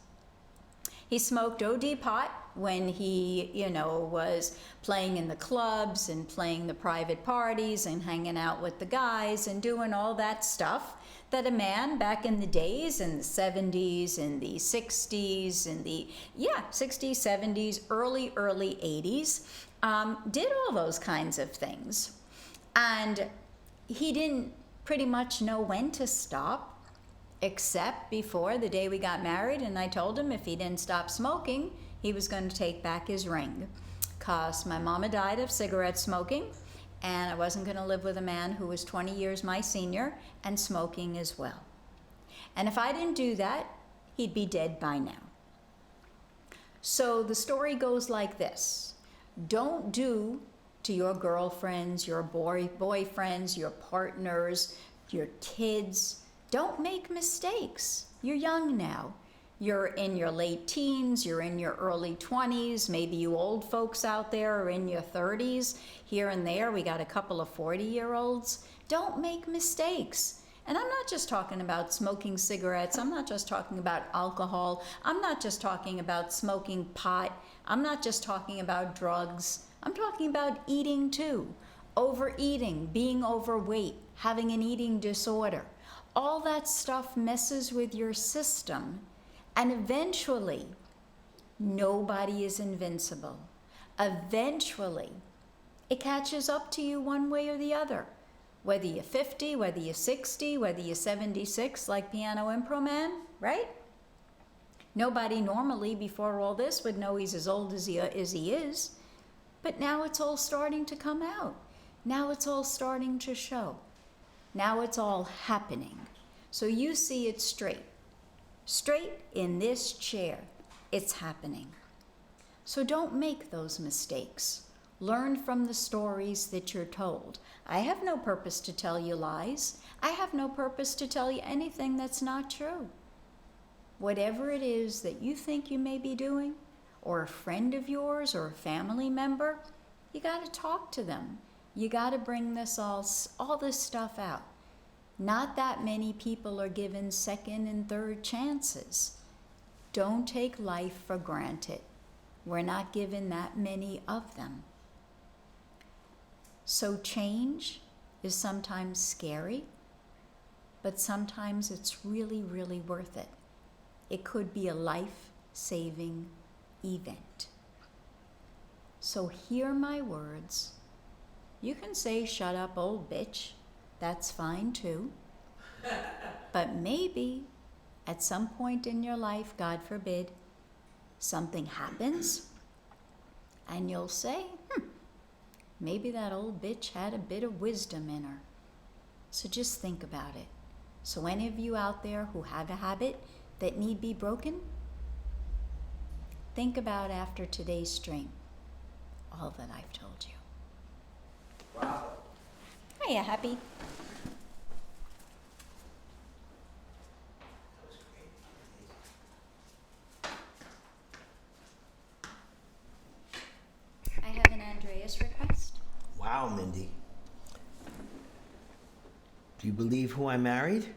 He smoked OD pot when he, was playing in the clubs and playing the private parties and hanging out with the guys and doing all that stuff that a man back in the days, in the 70s, in the 60s, 60s, 70s, early 80s, did all those kinds of things. And he didn't pretty much know when to stop, except before the day we got married, and I told him if he didn't stop smoking, he was going to take back his ring. 'Cause my mama died of cigarette smoking, and I wasn't going to live with a man who was 20 years my senior and smoking as well. And if I didn't do that, he'd be dead by now. So the story goes like this. Don't do to your girlfriends, your boyfriends, your partners, your kids. Don't make mistakes. You're young now. You're in your late teens, you're in your early 20s, maybe you old folks out there are in your 30s. Here and there, we got a couple of 40-year-olds. Don't make mistakes. And I'm not just talking about smoking cigarettes. I'm not just talking about alcohol. I'm not just talking about smoking pot. I'm not just talking about drugs. I'm talking about eating too. Overeating, being overweight, having an eating disorder. All that stuff messes with your system. And eventually, nobody is invincible. Eventually, it catches up to you one way or the other. Whether you're 50, whether you're 60, whether you're 76, like Piano Impro Man, right? Nobody normally before all this would know he's as old as he is. But now it's all starting to come out. Now it's all starting to show. Now it's all happening. So you see it straight. Straight in this chair. It's happening. So don't make those mistakes. Learn from the stories that you're told. I have no purpose to tell you lies. I have no purpose to tell you anything that's not true. Whatever it is that you think you may be doing, or a friend of yours or a family member, you got to talk to them. You got to bring all this stuff out. Not that many people are given second and third chances. Don't take life for granted. We're not given that many of them. So change is sometimes scary, but sometimes it's really, really worth it. It could be a life-saving event. So hear my words. You can say, "Shut up, old bitch." That's fine too. But maybe at some point in your life, God forbid, something happens and you'll say, maybe that old bitch had a bit of wisdom in her. So just think about it. So any of you out there who have a habit that need be broken, think about after today's stream all that I've told you. Wow. Hiya, Happy. I have an Andreas request. Wow, Mindy. Do you believe who I married?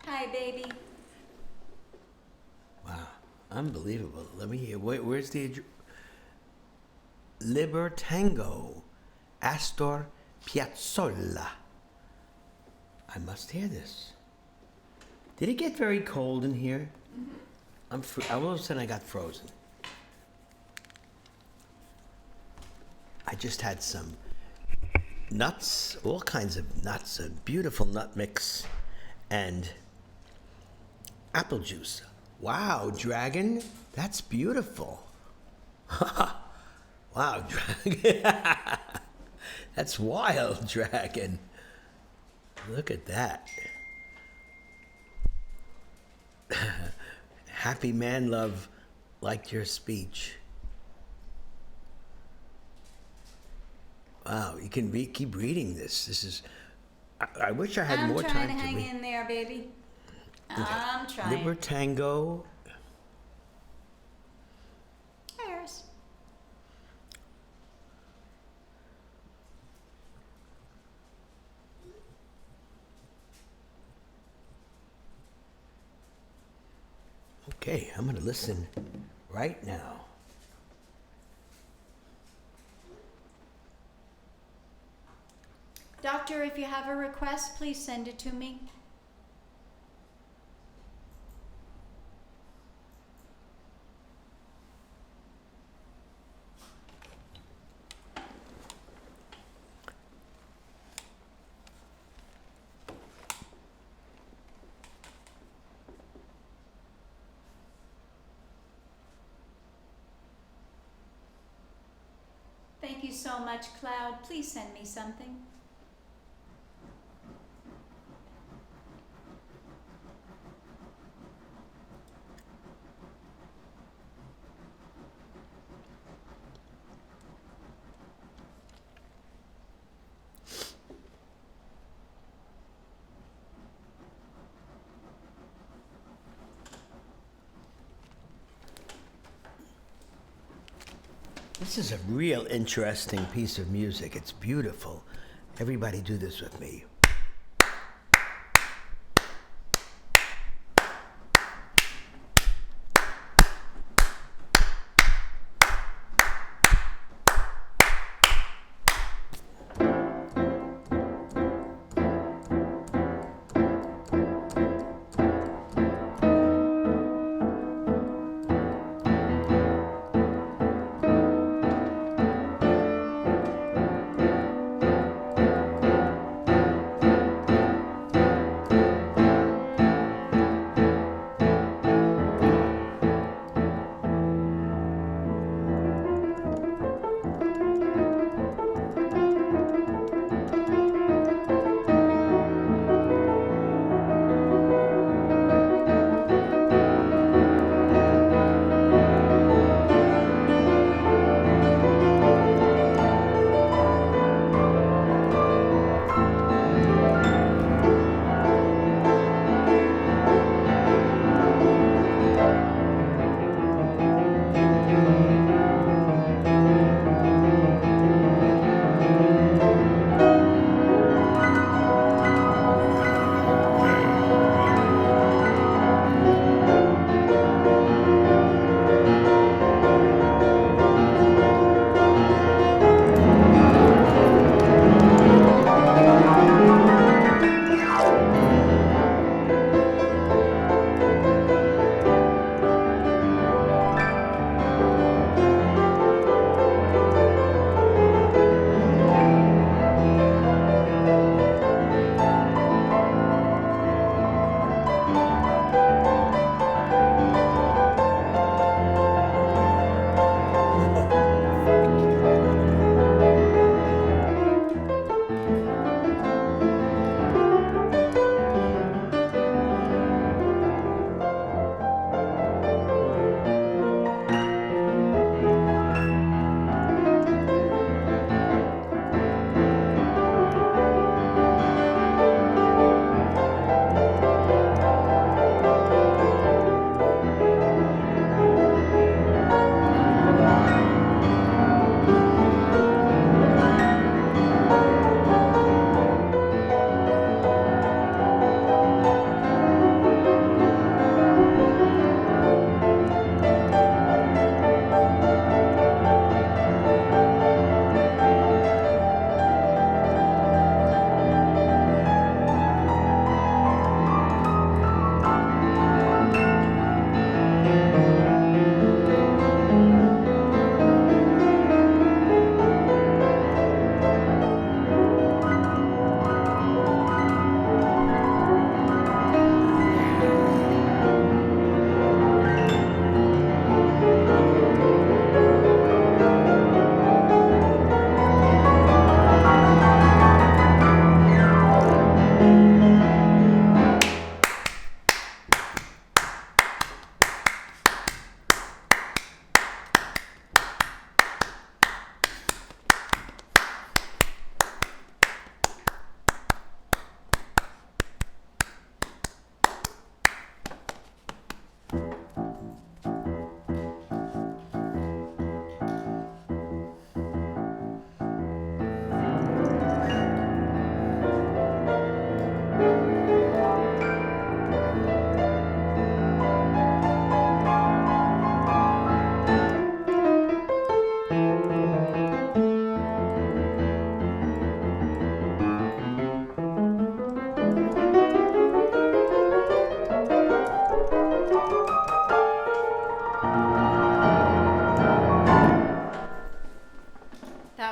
Hi, baby. Wow, unbelievable. Let me hear. Where's the address? Libertango, Astor Piazzolla. I must hear this. Did it get very cold in here? Mm-hmm. All of a sudden I got frozen. I just had some nuts, all kinds of nuts, a beautiful nut mix, and apple juice. Wow, dragon, that's beautiful. Wow, dragon. That's wild, dragon. Look at that. Happy man love liked your speech. Wow, you can keep reading this. This is. I wish I had more time to read. I'm trying to hang in there, baby. Okay. I'm trying. Libertango. Cheers. Okay, I'm going to listen right now. Doctor, if you have a request, please send it to me. Thank you so much, Cloud. Please send me something. This is a real interesting piece of music. It's beautiful. Everybody do this with me.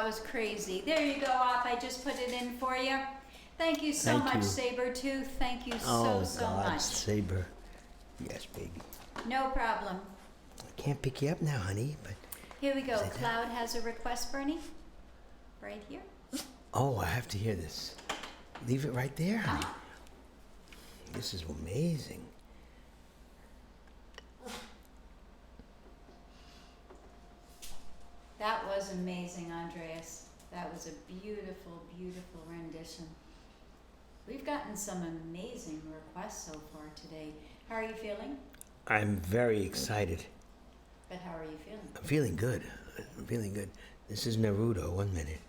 was crazy. There you go, Op. I just put it in for you. Thank you so Thank much, you. Sabretooth. Thank you Oh, so God, much. Saber. Yes, baby. No problem. I can't pick you up now, honey, but... Here we go. Sit down. Cloud has a request, Bernie. Right here. Oh, I have to hear this. Leave it right there, honey. This is amazing. That was amazing, Andreas. That was a beautiful, beautiful rendition. We've gotten some amazing requests so far today. How are you feeling? I'm very excited. But how are you feeling? I'm feeling good. I'm feeling good. This is Naruto. 1 minute.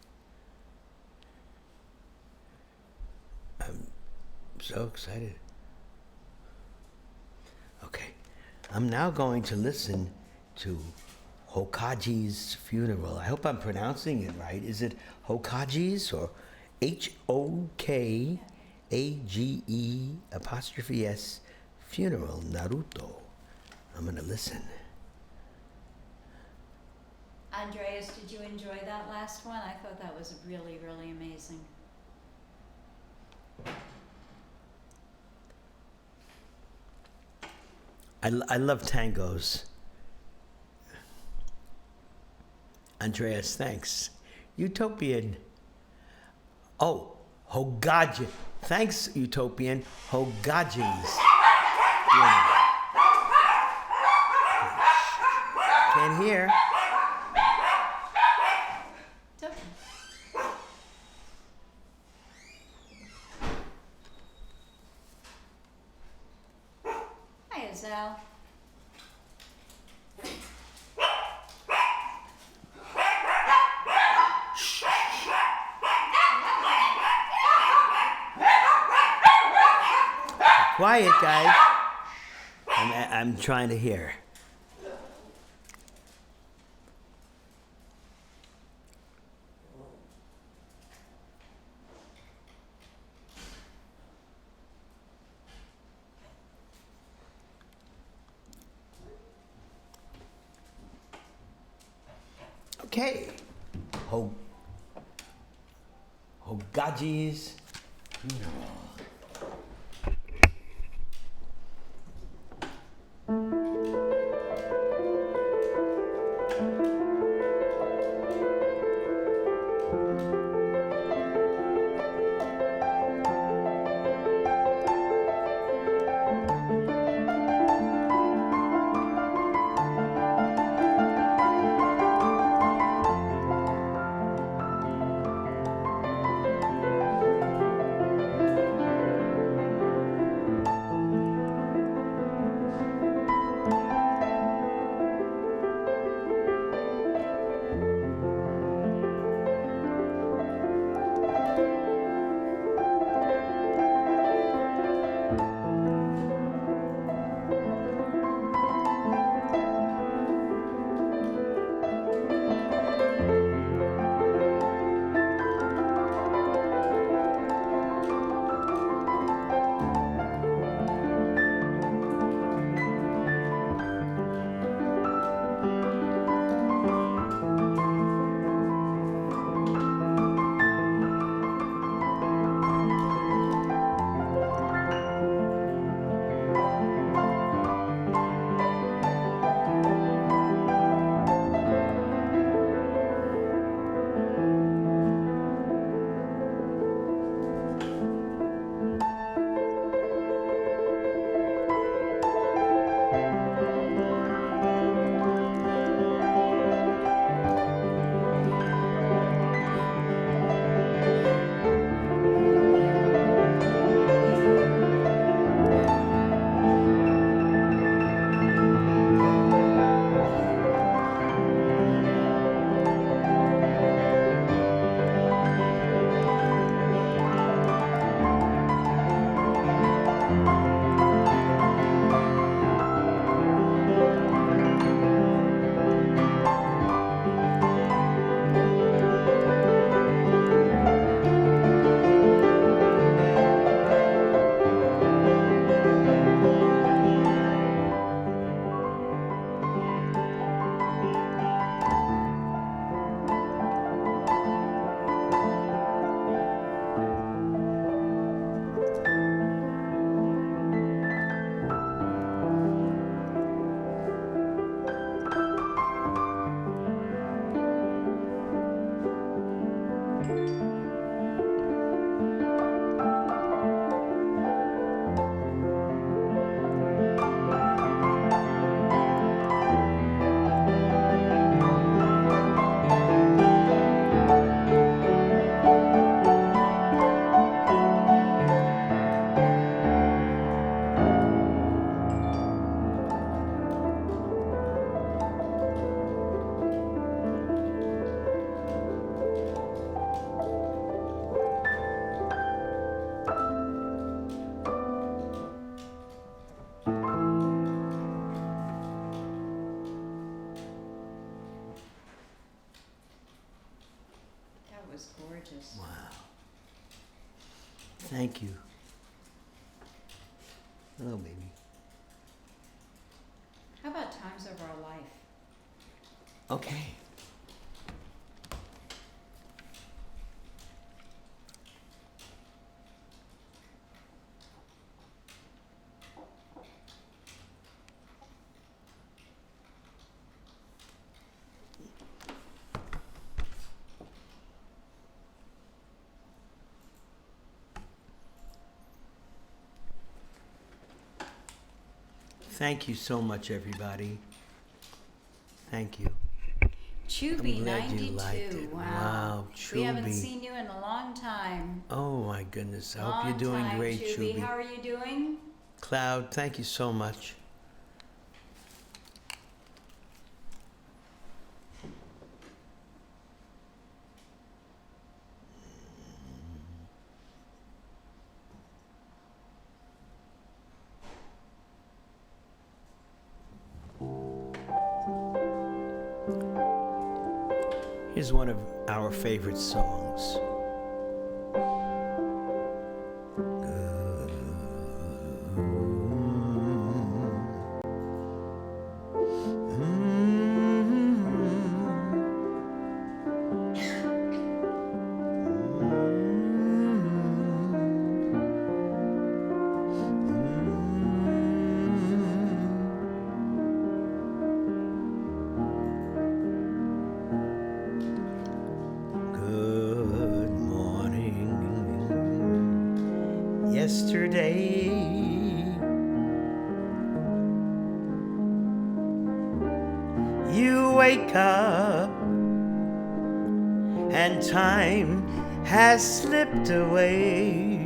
I'm so excited. Okay. I'm now going to listen to Hokage's funeral. I hope I'm pronouncing it right. Is it Hokage's or Hokage''s funeral, Naruto? I'm going to listen. Andreas, did you enjoy that last one? I thought that was really, really amazing. I love tangos. Andreas, thanks. Utopian. Oh, Hokage. Thanks, Utopian. Hokage's. Can't hear. It's okay. Hi, Azal. Quiet, guys. I'm trying to hear. Okay. Hokage's funeral. was gorgeous. Wow. Thank you. Hello, baby. How about Times of Our Life? Okay. Thank you so much, everybody. Thank you. Chubby I'm glad you 92. liked it. Wow. Wow, We haven't Chubby. seen you in a long time. Oh my goodness. I hope Long you're doing time, great, Chubby. Chubby. How are you doing? Cloud, thank you so much. Here's one of our favorite songs. Good morning. Yesterday, you wake up and time has slipped away,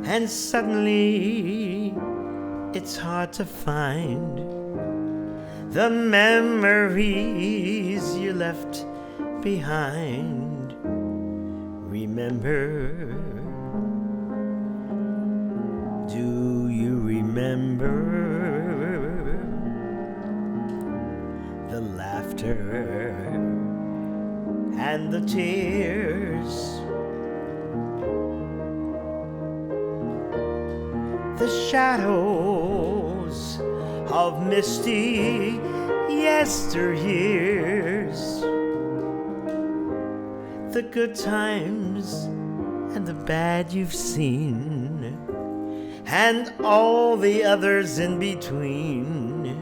and suddenly it's hard to find the memories you left behind. Remember, do you remember the laughter and the tears, the shadows of misty yesteryears, the good times and the bad you've seen, and all the others in between.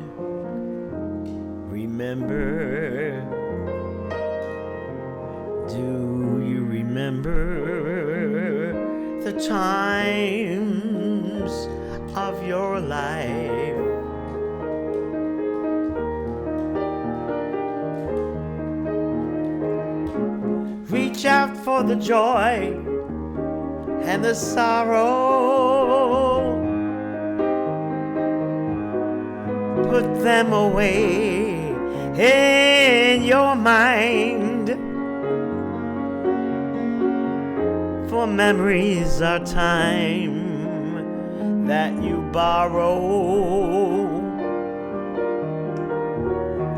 Remember, do you remember the times of your life? Reach out for the joy and the sorrow. Put them away in your mind, for memories are time that you borrow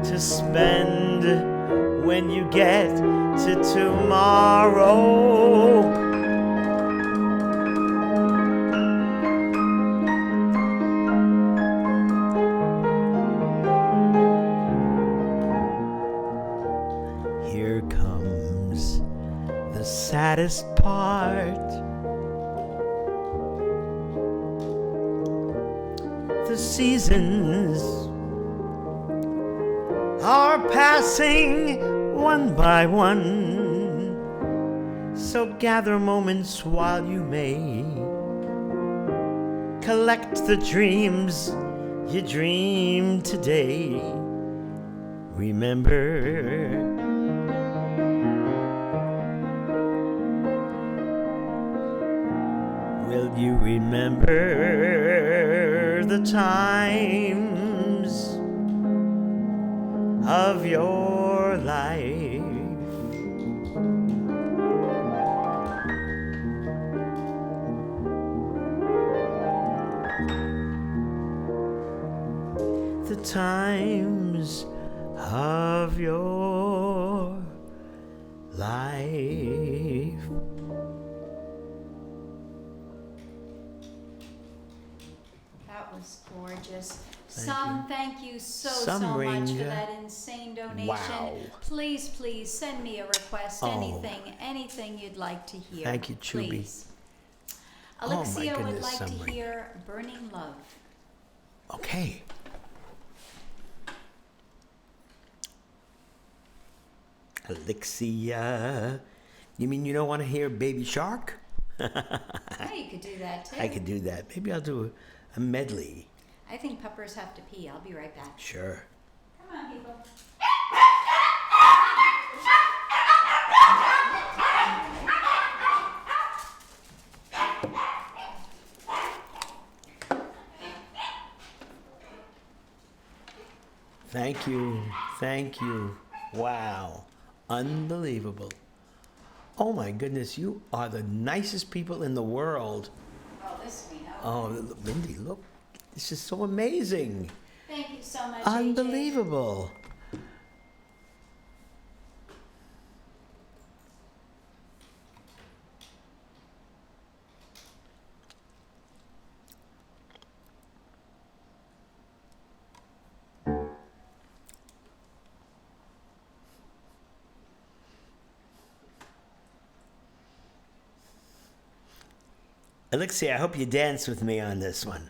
to spend when you get to tomorrow. Here comes the saddest part. The seasons are passing one by one, so gather moments while you may. Collect the dreams you dreamed today. Remember, will you remember the times of your life? The times of your Thank you so Some much for ring. that insane donation. Wow. Please send me a request, Oh. anything you'd like to hear. Thank you, Chubby. Please. Oh, my Alexia would goodness, like to some ring. hear Burning Love. Okay. Alexia. You mean you don't want to hear Baby Shark? Yeah, you could do that too. I could do that. Maybe I'll do a medley. I think puppers have to pee. I'll be right back. Sure. Come on, people. Thank you. Thank you. Wow. Unbelievable. Oh my goodness, you are the nicest people in the world. Oh, this we know. Oh, Mindy, look. This is so amazing. Thank you so much, Unbelievable. Alexia, I hope you dance with me on this one.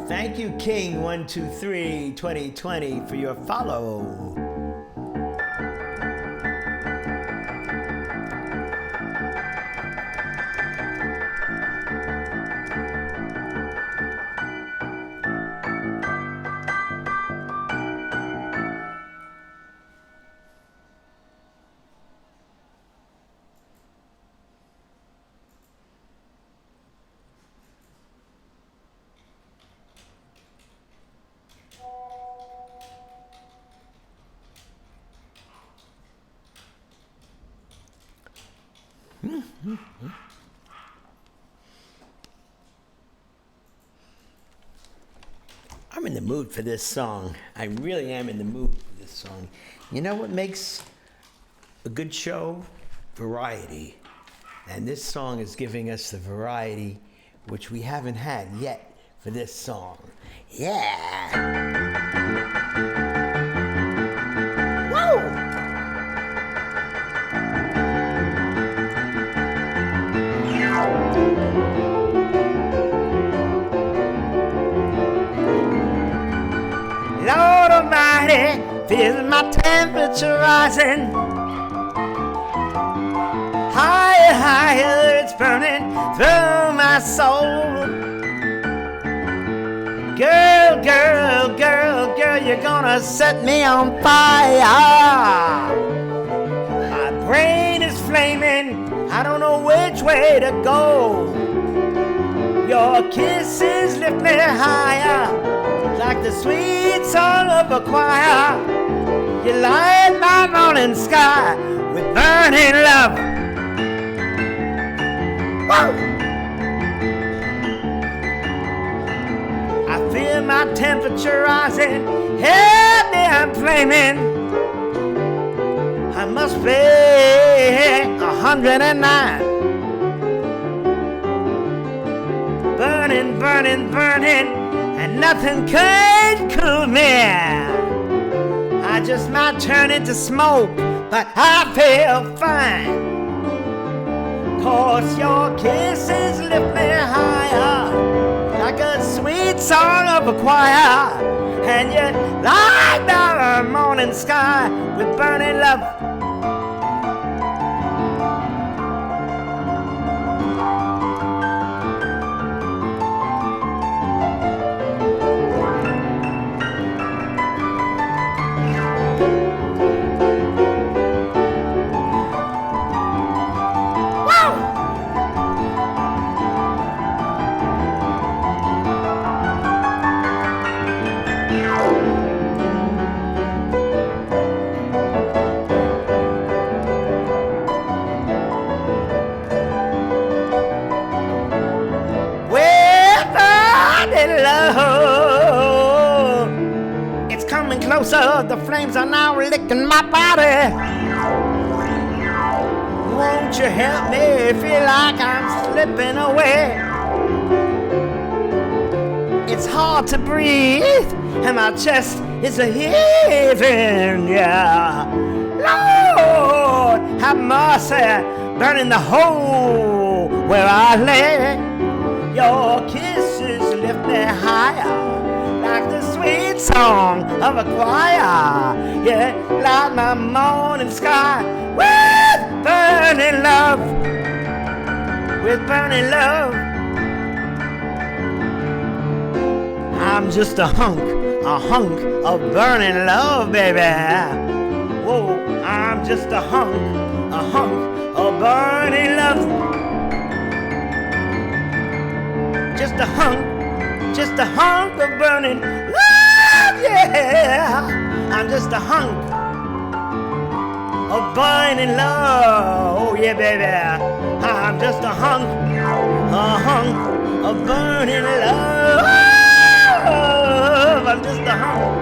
Thank you, King123 2020, for your follow. I'm in the mood for this song. I really am in the mood for this song. You know what makes a good show? Variety. And this song is giving us the variety which we haven't had yet for this song. Yeah! Woo! Lord Almighty, feel my temperature rising. Higher, higher, it's burning through my soul. Girl, girl, girl, girl, you're gonna set me on fire. My brain is flaming, I don't know which way to go. Your kisses lift me higher, like the sweet song of a choir. You light my morning sky with burning love. Woo! I feel my temperature rising, heavy and flaming. I must be 109. Burning, burning, burning, and nothing could cool me. I just might turn into smoke, but I feel fine. 'Cause your kisses lift me higher, like a sweet song of a choir. And you light the morning sky with burning love. It's coming closer, the flames are now licking my body. Won't Won't you help me? Feel like I'm slipping away. It's hard to breathe, and my chest is a heaving, yeah. Lord, have mercy, burning the hole where I lay. Your kisses lift me higher, like the sweet song of a choir. Yeah, like my morning sky with burning love, with burning love. I'm just a hunk of burning love, baby. Whoa, I'm just a hunk of burning love. Just a hunk of burning love, yeah. I'm just a hunk of burning love, oh yeah, baby. I'm just a hunk of burning love. I'm just a hunk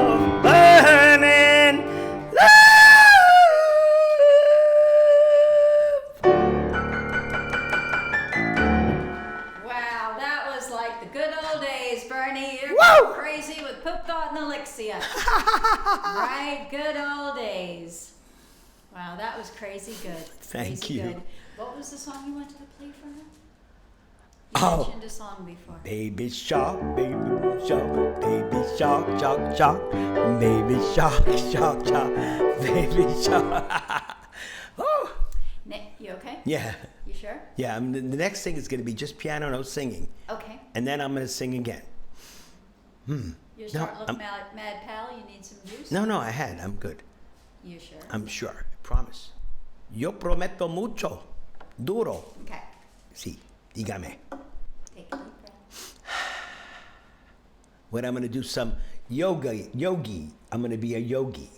of burning love. Wow, that was like the good old days, Bernie. You're Woo! crazy with poop thought and elixir. Right, good old days. Wow, that was crazy good. Thank Crazy you. Good. What was the song you wanted to play for her? You Oh. mentioned a song before. Baby shark, baby shark, shark, shark, baby shark, shark, shark, baby shark. Oh. You okay? Yeah, You sure? yeah. The next thing is going to be just piano, no singing, Okay. and then I'm going to sing again. You're starting to look mad, pal. You need some juice? No, I had. I'm good. You sure? I'm sure. I promise. Yo prometo mucho, duro. Okay. Sí, dígame. Take a deep breath. When I'm going to do some yogi. I'm going to be a yogi.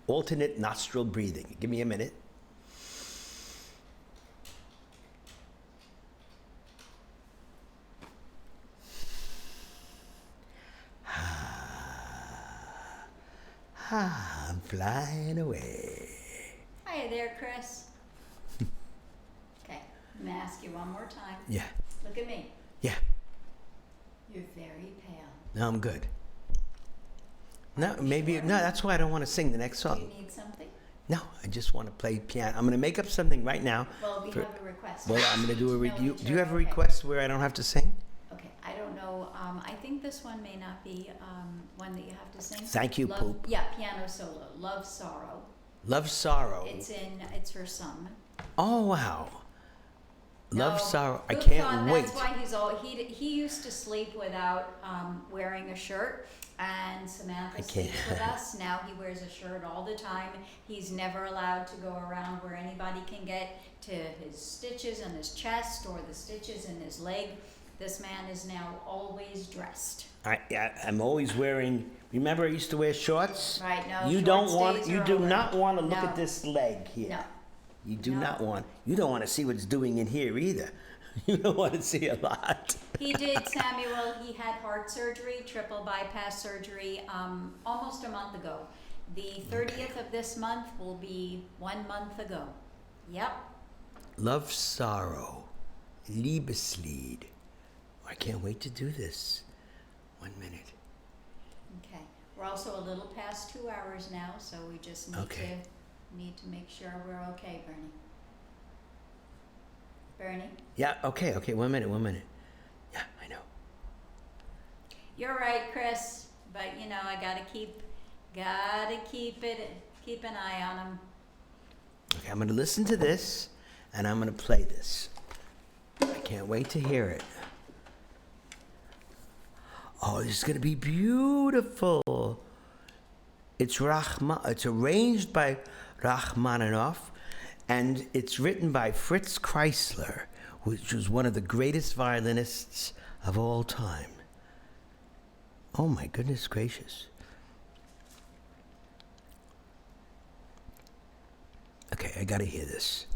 Alternate nostril breathing. Give me a minute. I'm flying away. Hi there, Chris. Okay, I'm gonna ask you one more time. Yeah, Look at me. yeah. You're very pale. No, I'm good. No, maybe, no, that's why I don't want to sing the next Do song. you need something? No, I just want to play piano. I'm going to make up something right now. Well, we for- have a request. Well, I'm going to do a. No, Do you you're have a okay. request where I don't have to sing? Okay, I don't know. I think this one may not be one that you have to sing. Thank you, Love, Poop. Yeah, piano solo. Love Sorrow. Love, sorrow. It's her son. Oh wow. Love, No, sorrow. I Poop can't thought wait. That's why he used to sleep without wearing a shirt. And Samantha I can't. sleeps with us. Now he wears a shirt all the time. He's never allowed to go around where anybody can get to his stitches on his chest or the stitches in his leg. This man is now always dressed. I'm always wearing. Remember, I used to wear shorts. Right, no, You short don't want. stays You are do over. not want to look No. at this leg here. No. You do No. not want. You don't want to see what's doing in here either. You don't want to see a lot. He did, Samuel. He had heart surgery, triple bypass surgery, almost a month ago. The 30th of this month will be 1 month ago. Yep. Love, sorrow, Liebeslied. I can't wait to do this. 1 minute. Okay. We're also a little past 2 hours now, so we just Okay. need to make sure we're okay, Bernie. Bernie? Yeah. Okay. 1 minute. 1 minute. Yeah, I know. You're right, Chris. But I gotta keep an eye on him. Okay, I'm going to listen to this, and I'm going to play this. I can't wait to hear it. Oh, this is going to be beautiful. It's arranged by Rachmaninoff, and it's written by Fritz Kreisler, which was one of the greatest violinists of all time. Oh my goodness gracious. Okay, I gotta hear this.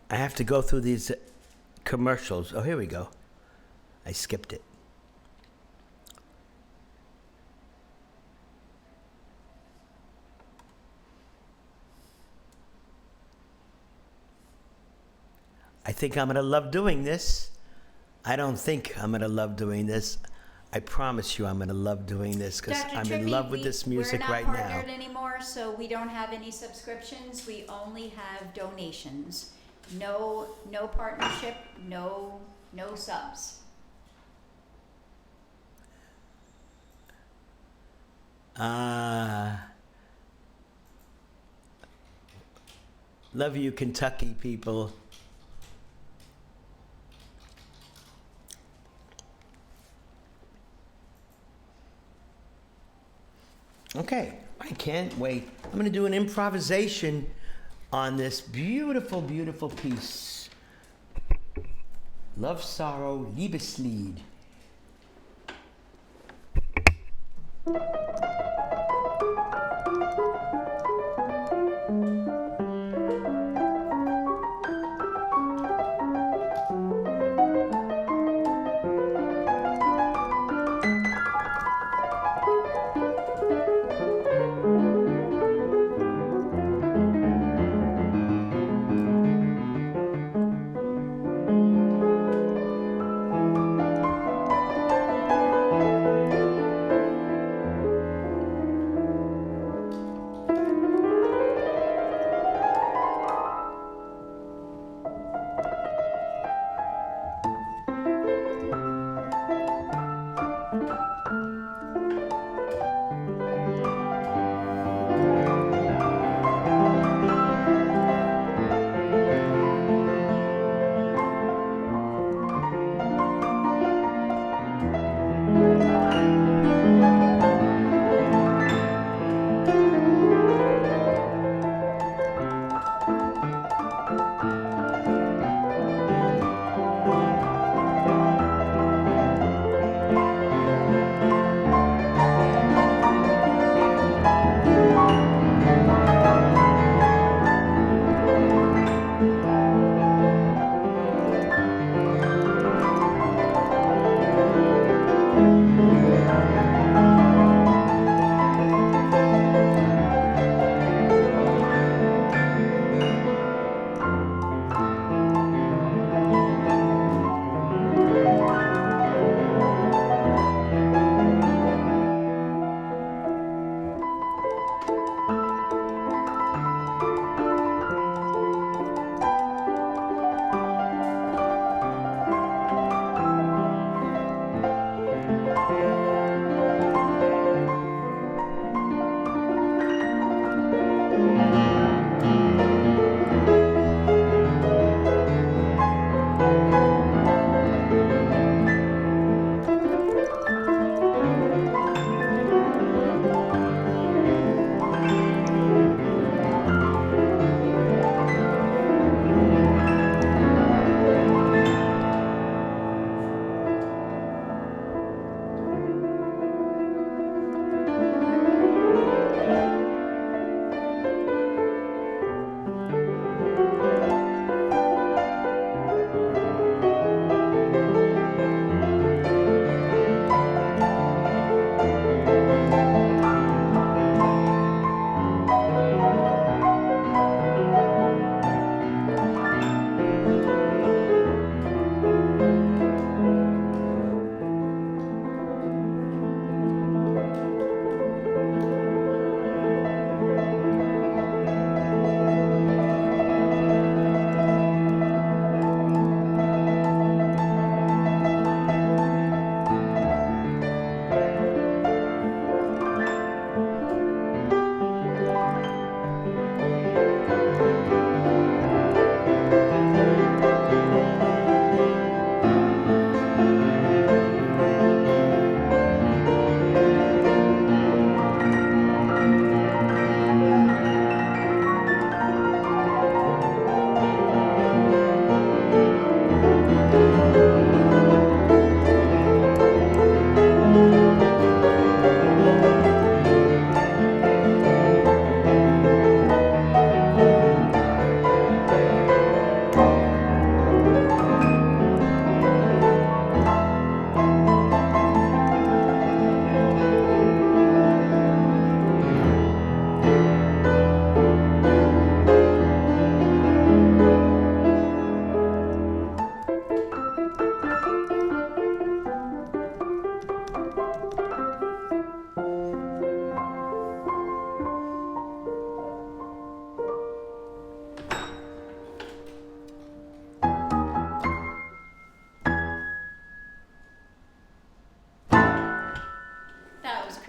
I have to go through these commercials. Oh, here we go. I skipped it. I think I'm gonna love doing this. I don't think I'm gonna love doing this. I promise you I'm gonna love doing this because Dr. I'm Trippy, in love with this music right we're now. not partnered anymore, so we don't have any subscriptions. We only have donations. No partnership, no subs. Love you, Kentucky people. Okay, I can't wait. I'm going to do an improvisation on this beautiful, beautiful piece. Love, Sorrow, Liebeslied.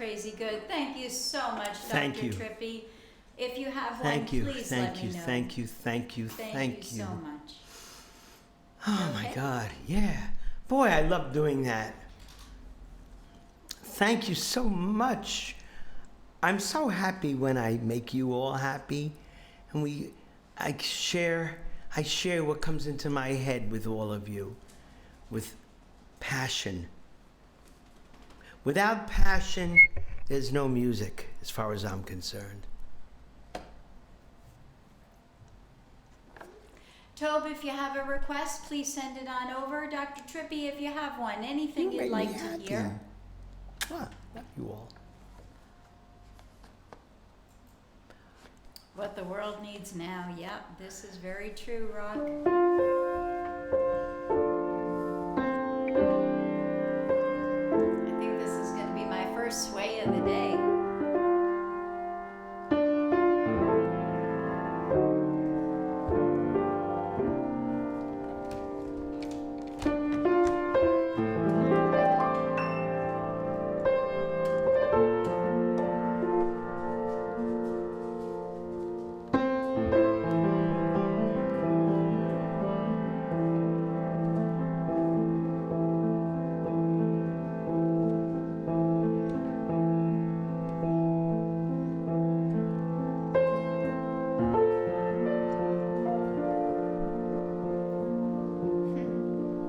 crazy good. Thank you so much, Thank Dr. you. Trippy. If you have one, Thank you, please thank let you, me know. thank you, thank you, Thank you thank you. so much. Oh my Okay. God, yeah. Boy, I love doing that. Thank you so much. I'm so happy when I make you all happy, and I share what comes into my head with all of you, with passion. Without passion, there's no music, as far as I'm concerned. Tobe, if you have a request, please send it on over. Dr. Trippy, if you have one, anything You you'd make me like to happy. hear. Love you all. What the world needs now. Yep, this is very true, Rock. I think this is going to be my first sway of the day.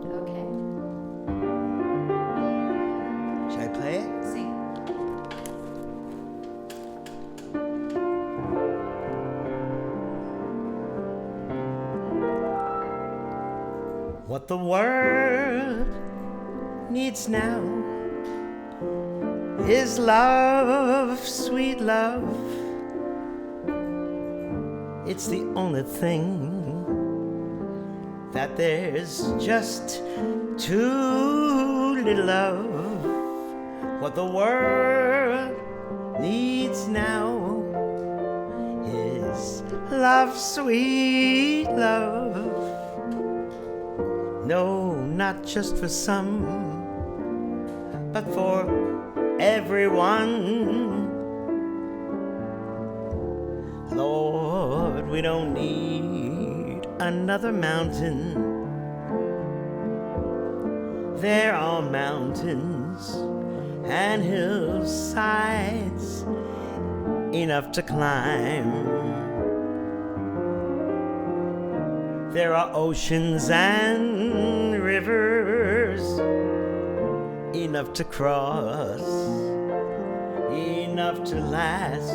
Okay, Should I play it? sing. What the world needs now is love, sweet love. It's the only thing that there's just too little of. What the world needs now is love, sweet love. No, not just for some, but for everyone. Lord, we don't need another mountain. There are mountains and hillsides enough to climb. There are oceans and rivers enough to cross, enough to last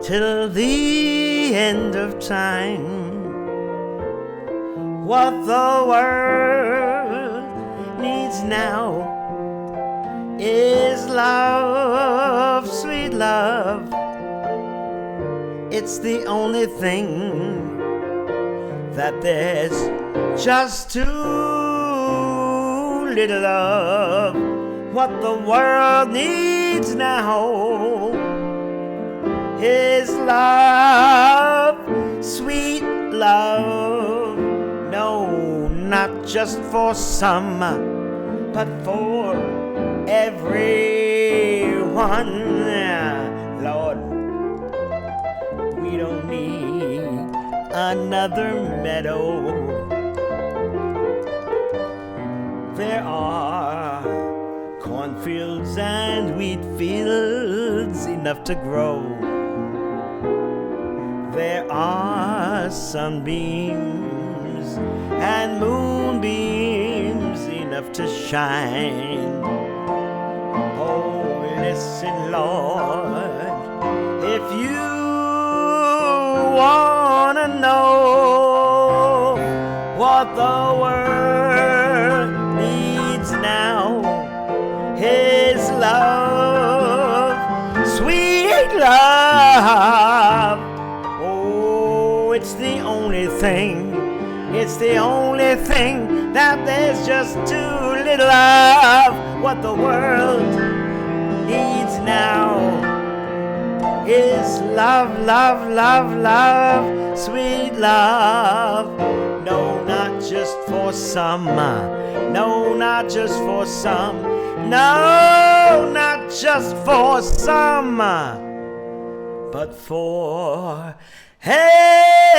till the end of time. What the world needs now is love, sweet love. It's the only thing that there's just too little of. What the world needs now is love, sweet love. No, not just for some, but for everyone. Lord, we don't need another meadow. There are cornfields and wheat fields enough to grow. There are sunbeams and moonbeams enough to shine. Oh, listen, Lord, if you wanna know what the world needs now is love, sweet love. Oh, it's the only thing, it's the only thing that there's just too little of. What the world needs now is love, love, love, love, sweet love. No, not just for some. No, not just for some. No, not just for some, but for everyone.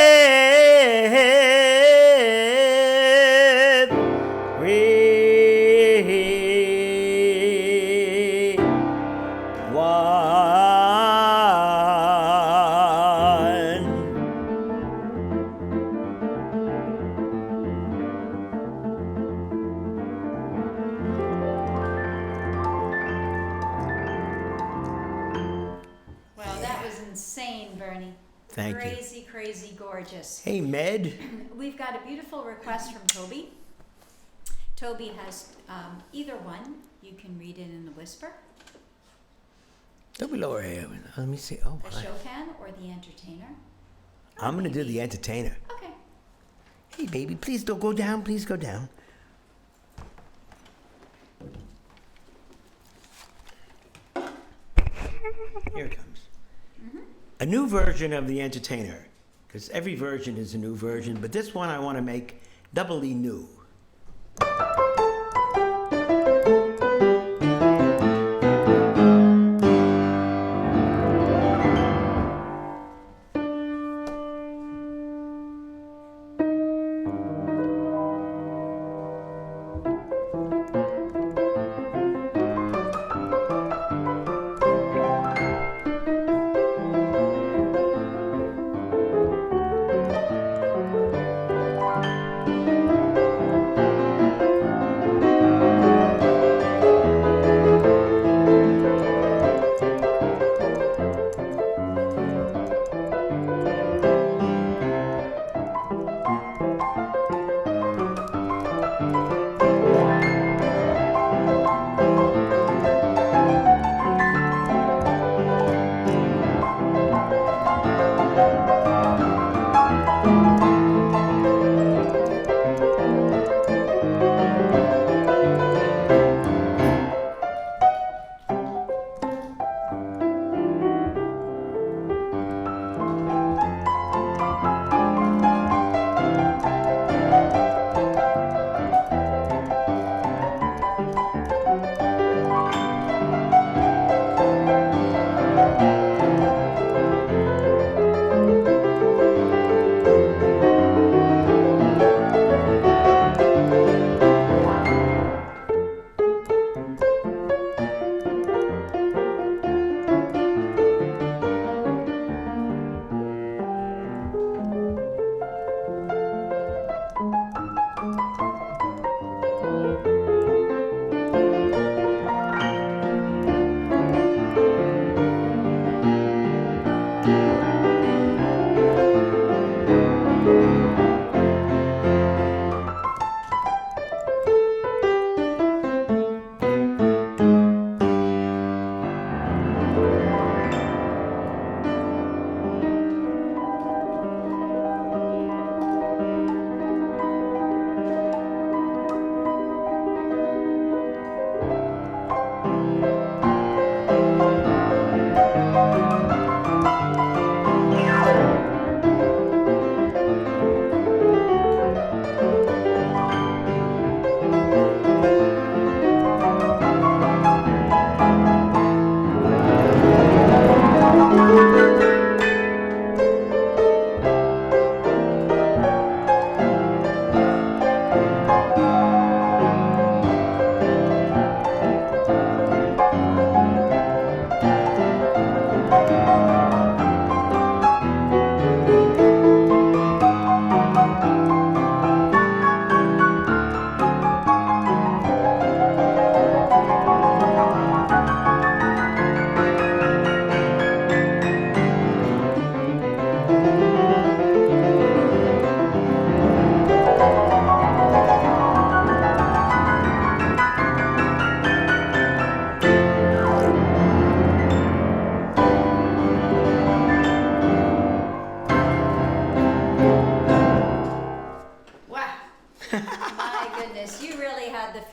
Well, that was insane, Bernie. Thank you. Crazy, crazy gorgeous. Hey, Med. We've got a beautiful request from Toby. Toby has either one. You can read it in the whisper, Don't be lower here. Let me see. Oh, a my. Chopin, or the entertainer. I'm going to do the entertainer. Okay. Hey, baby, please don't go down. Please go down. Here it comes. A new version of the entertainer, because every version is a new version, but this one I want to make doubly new.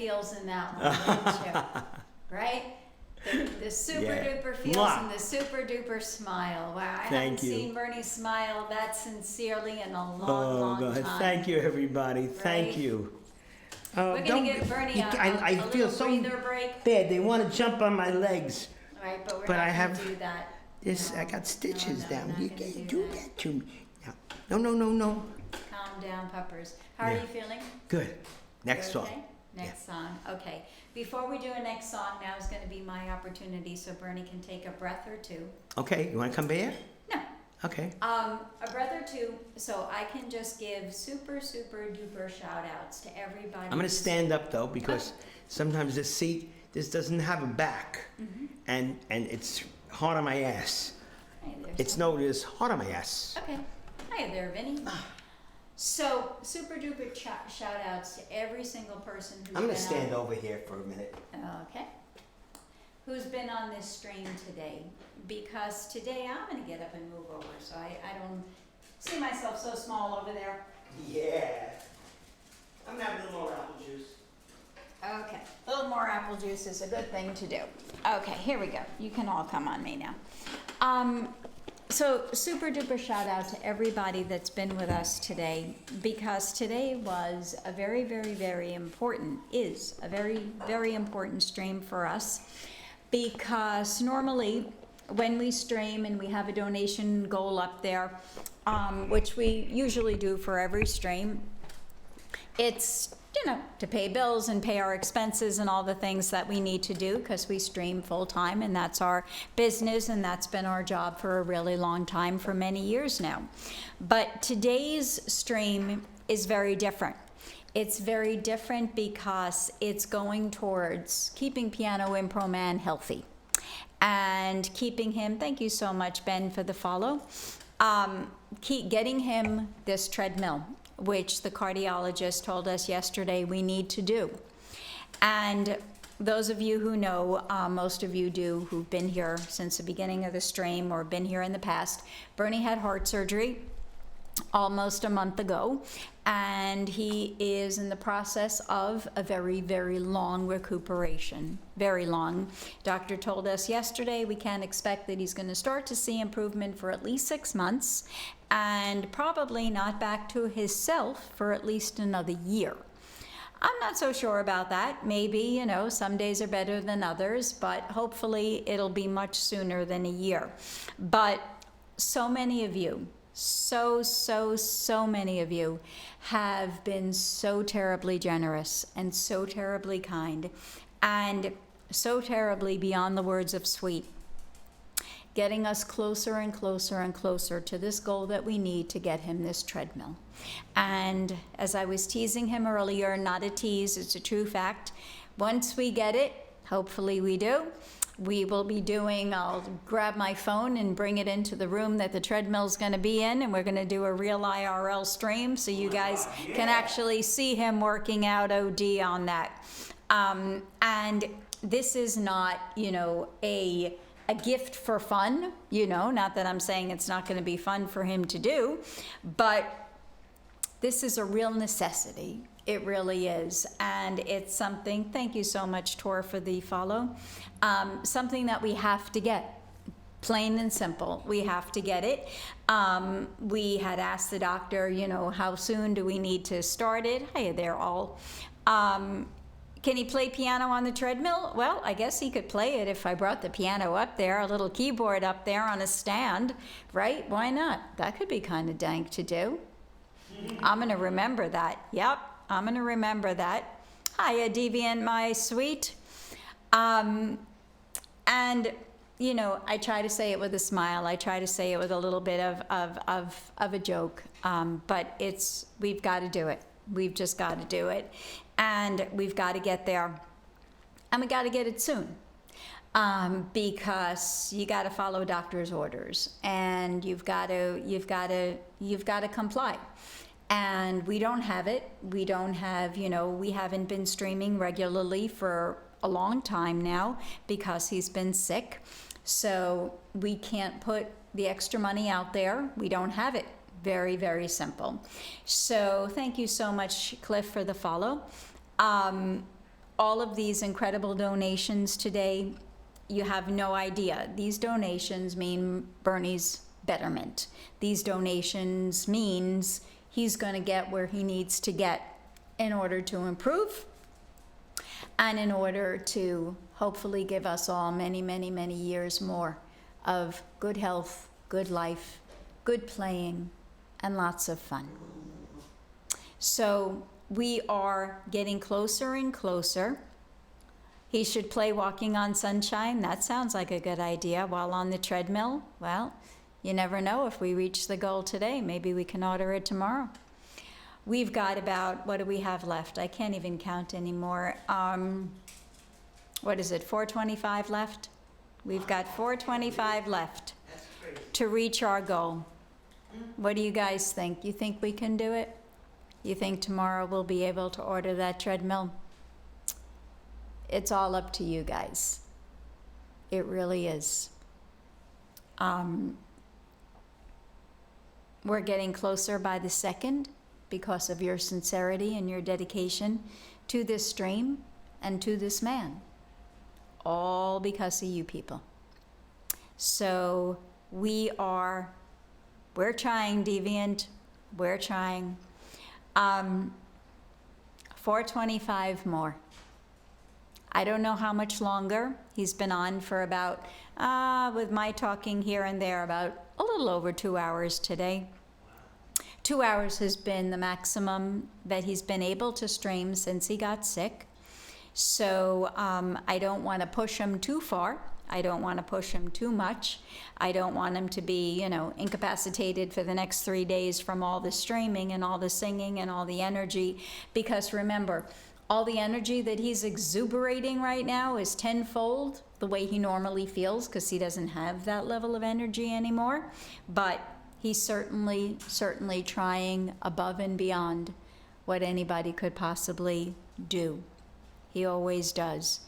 feels in that one, didn't you? Right? The super duper feels Mwah. and the super duper smile. Wow, I Thank haven't you. seen Bernie smile that sincerely in a long, Oh, long God. time. Thank you, everybody. Thank Right? you. We're gonna don't- give Bernie you a, ca- I a feel little so breather break. bad. They want to jump on my legs. Right, but we're But not I gonna have do that. This, I No, got stitches no, down we're here. not You gonna can't do do that. that to me. No, no, no, no. Calm down, puppers. How are Yeah. you feeling? Good. Next You song. okay? Next song, okay. Before we do a next song, now is gonna be my opportunity so Bernie can take a breath or two. Okay, you want to come back? No, Okay. a breath or two, so I can just give super, super duper shout outs to everybody. I'm going to stand up though because sometimes this seat, this doesn't have a back, and it's hard on my ass. Hey, there's It's it's hard on my ass. Okay. Hiya there, Vinny. So, super duper shout outs to every single person who's I'm going been to stand on, over here for a minute. okay, who's been on this stream today. Because today I'm going to get up and move over, so I don't see myself so small over there. Yeah. I'm having a little more apple juice. Okay, a little more apple juice is a good thing to do. Okay, here we go. You can all come on me now. So super duper shout out to everybody that's been with us today, because today was a very, very, very important, is a very, very important stream for us, because normally when we stream and we have a donation goal up there, which we usually do for every stream, it's, to pay bills and pay our expenses and all the things that we need to do, because we stream full time and that's our business and that's been our job for a really long time, for many years now. But today's stream is very different. It's very different because it's going towards keeping Piano Impro Man healthy and keeping him, thank you so much, Ben, for the follow, keep getting him this treadmill, which the cardiologist told us yesterday we need to do. And those of you who know, most of you do, who've been here since the beginning of the stream or been here in the past, Bernie had heart surgery almost a month ago, and he is in the process of a very, very long recuperation, very long. Doctor told us yesterday we can't expect that he's going to start to see improvement for at least 6 months, and probably not back to his self for at least another year. I'm not so sure about that. Maybe, some days are better than others, but hopefully it'll be much sooner than a year. But so many of you, so many of you have been so terribly generous and so terribly kind and so terribly beyond the words of sweet, getting us closer and closer and closer to this goal that we need to get him this treadmill. And as I was teasing him earlier, not a tease, it's a true fact, once we get it, hopefully we do, we will be doing, I'll grab my phone and bring it into the room that the treadmill's going to be in, and we're going to do a real IRL stream so you guys can actually see him working out OD on that. And this is not, a gift for fun, not that I'm saying it's not going to be fun for him to do, but this is a real necessity. It really is. And it's something, thank you so much, Tor, for the follow, something that we have to get. Plain and simple, we have to get it. We had asked the doctor, how soon do we need to start it? Hiya there, all. Can he play piano on the treadmill? Well, I guess he could play it if I brought the piano up there, a little keyboard up there on a stand, right? Why not? That could be kind of dank to do. I'm going to remember that. Yep, I'm going to remember that. Hiya, Deviant, my sweet. And, I try to say it with a smile. I try to say it with a little bit of a joke. But we've got to do it. We've just got to do it. And we've got to get there. And we got to get it soon. Because you got to follow doctor's orders. And you've got to comply. And we don't have it. We don't have, we haven't been streaming regularly for a long time now because he's been sick. So we can't put the extra money out there. We don't have it. Very, very simple. So thank you so much, Cliff, for the follow. All of these incredible donations today, you have no idea. These donations mean Bernie's betterment. These donations means he's going to get where he needs to get in order to improve and in order to hopefully give us all many, many, many years more of good health, good life, good playing, and lots of fun. So we are getting closer and closer. He should play Walking on Sunshine. That sounds like a good idea. While on the treadmill, well, you never know. If we reach the goal today, maybe we can order it tomorrow. We've got about, what do we have left? I can't even count anymore. What is it, 425 left? We've got 425 left to reach our goal. What do you guys think? You think we can do it? You think tomorrow we'll be able to order that treadmill? It's all up to you guys. It really is. We're getting closer by the second because of your sincerity and your dedication to this stream and to this man. All because of you people. So we're trying, Deviant. We're trying. 425 more. I don't know how much longer. He's been on for about, with my talking here and there, about a little over 2 hours today. 2 hours has been the maximum that he's been able to stream since he got sick. So I don't want to push him too far. I don't want to push him too much. I don't want him to be, incapacitated for the next 3 days from all the streaming and all the singing and all the energy. Because remember, all the energy that he's exuberating right now is tenfold the way he normally feels, because he doesn't have that level of energy anymore. But he's certainly trying above and beyond what anybody could possibly do. He always does.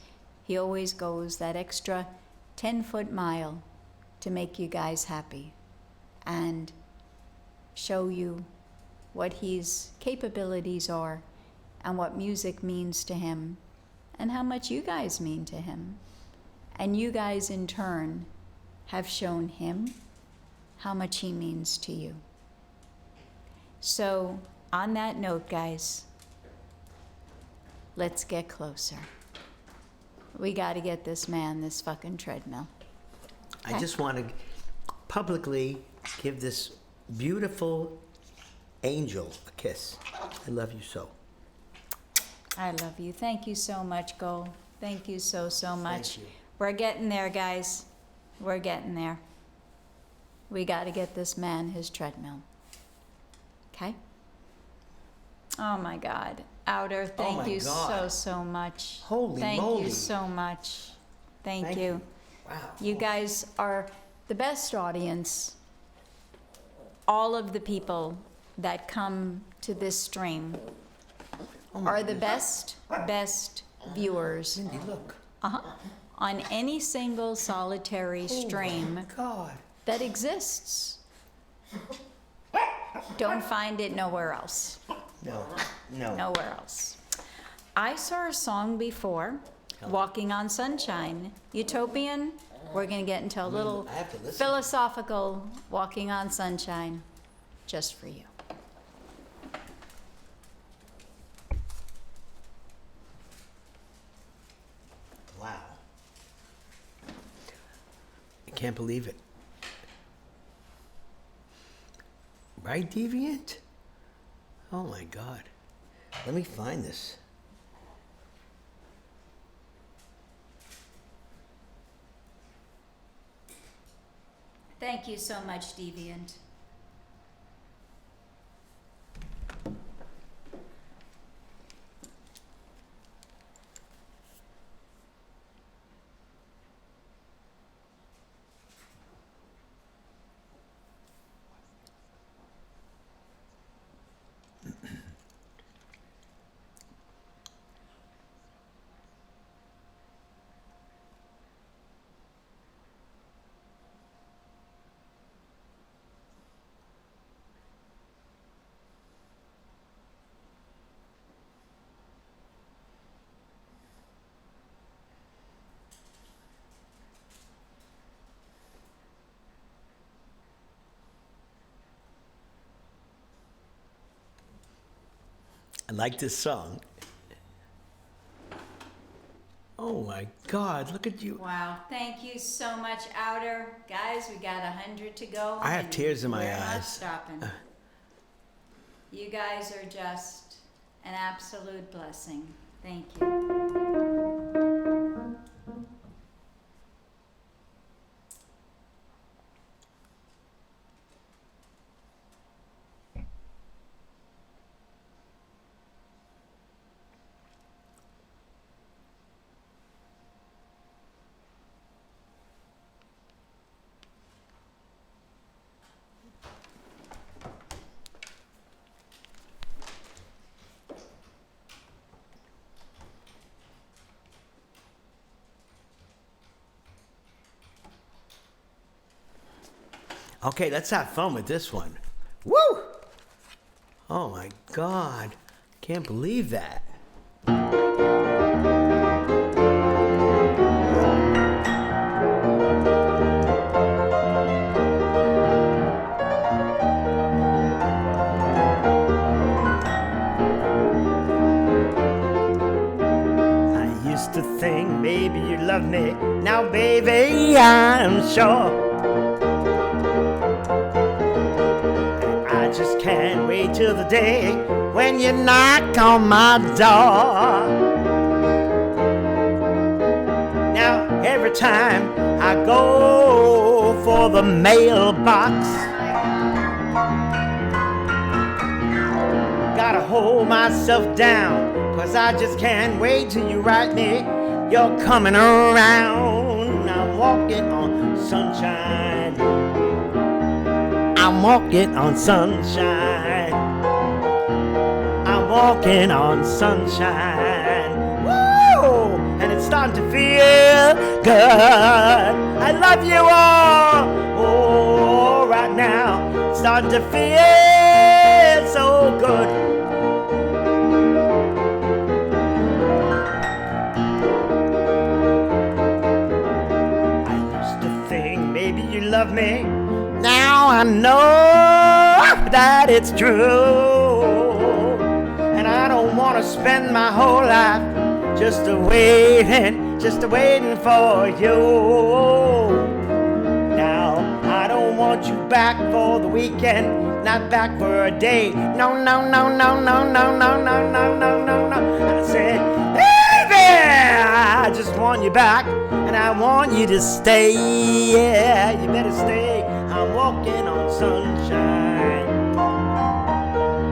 He always goes that extra 10-foot mile to make you guys happy and show you what his capabilities are and what music means to him and how much you guys mean to him. And you guys in turn have shown him how much he means to you. So on that note, guys, let's get closer. We got to get this man this fucking treadmill. I just want to publicly give this beautiful angel a kiss. I love you so. I love you. Thank you so much, Goal. Thank you so much. Thank you. We're getting there, guys. We're getting there. We got to get this man his treadmill. Okay? Oh my God. Outer, thank my you God. so much. Holy thank moly. you so much. Thank you. Wow. You guys are the best audience. All of the people that come to this stream are the best viewers Cindy, look. on any single solitary stream God. that exists. Don't find it nowhere else. No. Nowhere else. I saw a song before, Walking on Sunshine. Utopian, we're going to get into a little I have to listen. philosophical Walking on Sunshine just for you. Wow. I can't believe it. Right, Deviant? Oh my God. Let me find this. Thank you so much, Deviant. I like this song. Oh my God, look at you. Wow, thank you so much, Outer. Guys, we got 100 to go. I have and tears in my we're not eyes. stopping. You guys are just an absolute blessing. Thank you. Okay, let's have fun with this one. Woo! Oh my God, can't believe that. I used to think maybe you love me. Now, baby, I'm sure. I just can't wait till the day when you knock on my door. Now, every time I go for the mailbox, gotta hold myself down, 'cause I just can't wait till you write me you're coming around. I'm walking on sunshine. I'm walking on sunshine. I'm walking on sunshine. Woo! And it's starting to feel good. I love you all. Oh, right now. It's starting to feel so good. I used to think maybe you love me. Now I know that it's true, and I don't want to spend my whole life just a waiting for you. Now I don't want you back for the weekend, not back for a day. No, no, no, no, no, no, no, no, no, no, no, no. I said, baby, I just want you back, and I want you to stay. Yeah, you better stay. I'm walking on sunshine.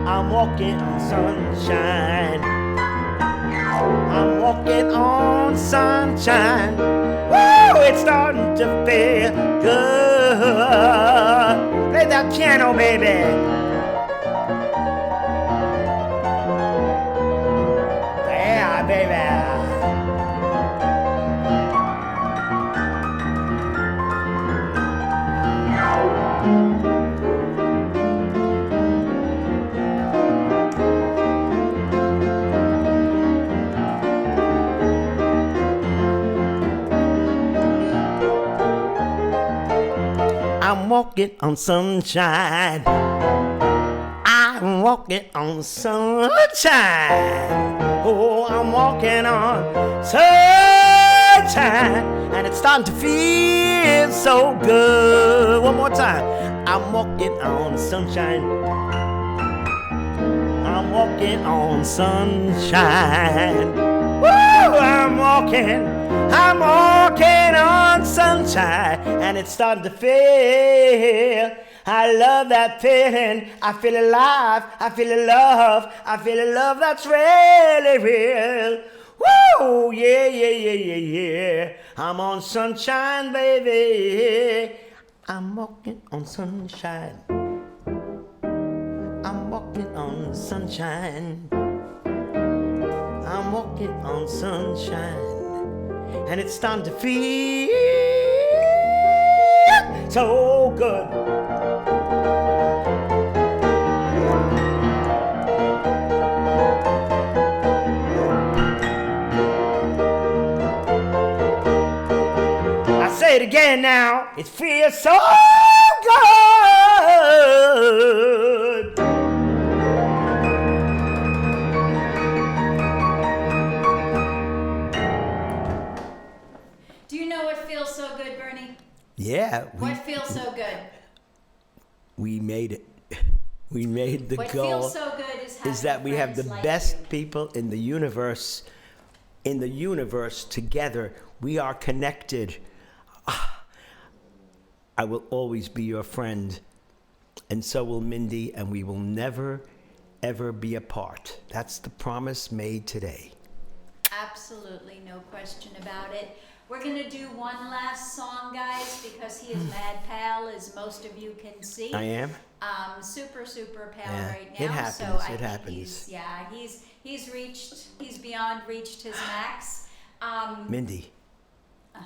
I'm walking on sunshine. I'm walking on sunshine. Woo! It's starting to feel good. Play that piano, baby. Yeah, baby. I'm walking on sunshine. I'm walking on sunshine. Oh, I'm walking on sunshine. And it's starting to feel so good. One more time. I'm walking on sunshine. I'm walking on sunshine. Woo! I'm walking on sunshine, and it's starting to feel. I love that feeling. I feel alive. I feel love. I feel love that's really real. Woo! Yeah, yeah, yeah, yeah, yeah. I'm on sunshine, baby. I'm walking on sunshine. I'm walking on sunshine. I'm walking on sunshine. And it's starting to feel so good. I say it again now. It feels so good. Yeah, What feels so good? we made it. We made the What goal. feels so good is That having we have the friends like best you. people in the universe. In the universe together, we are connected. I will always be your friend, and so will Mindy, and we will never, ever be apart. That's the promise made today. Absolutely, no question about it. We're gonna do one last song, guys, because he is mad pal, as most of you can see. I am? Super, super pal Yeah, right now. it happens, So I it think happens. he's beyond reached his max. Mindy,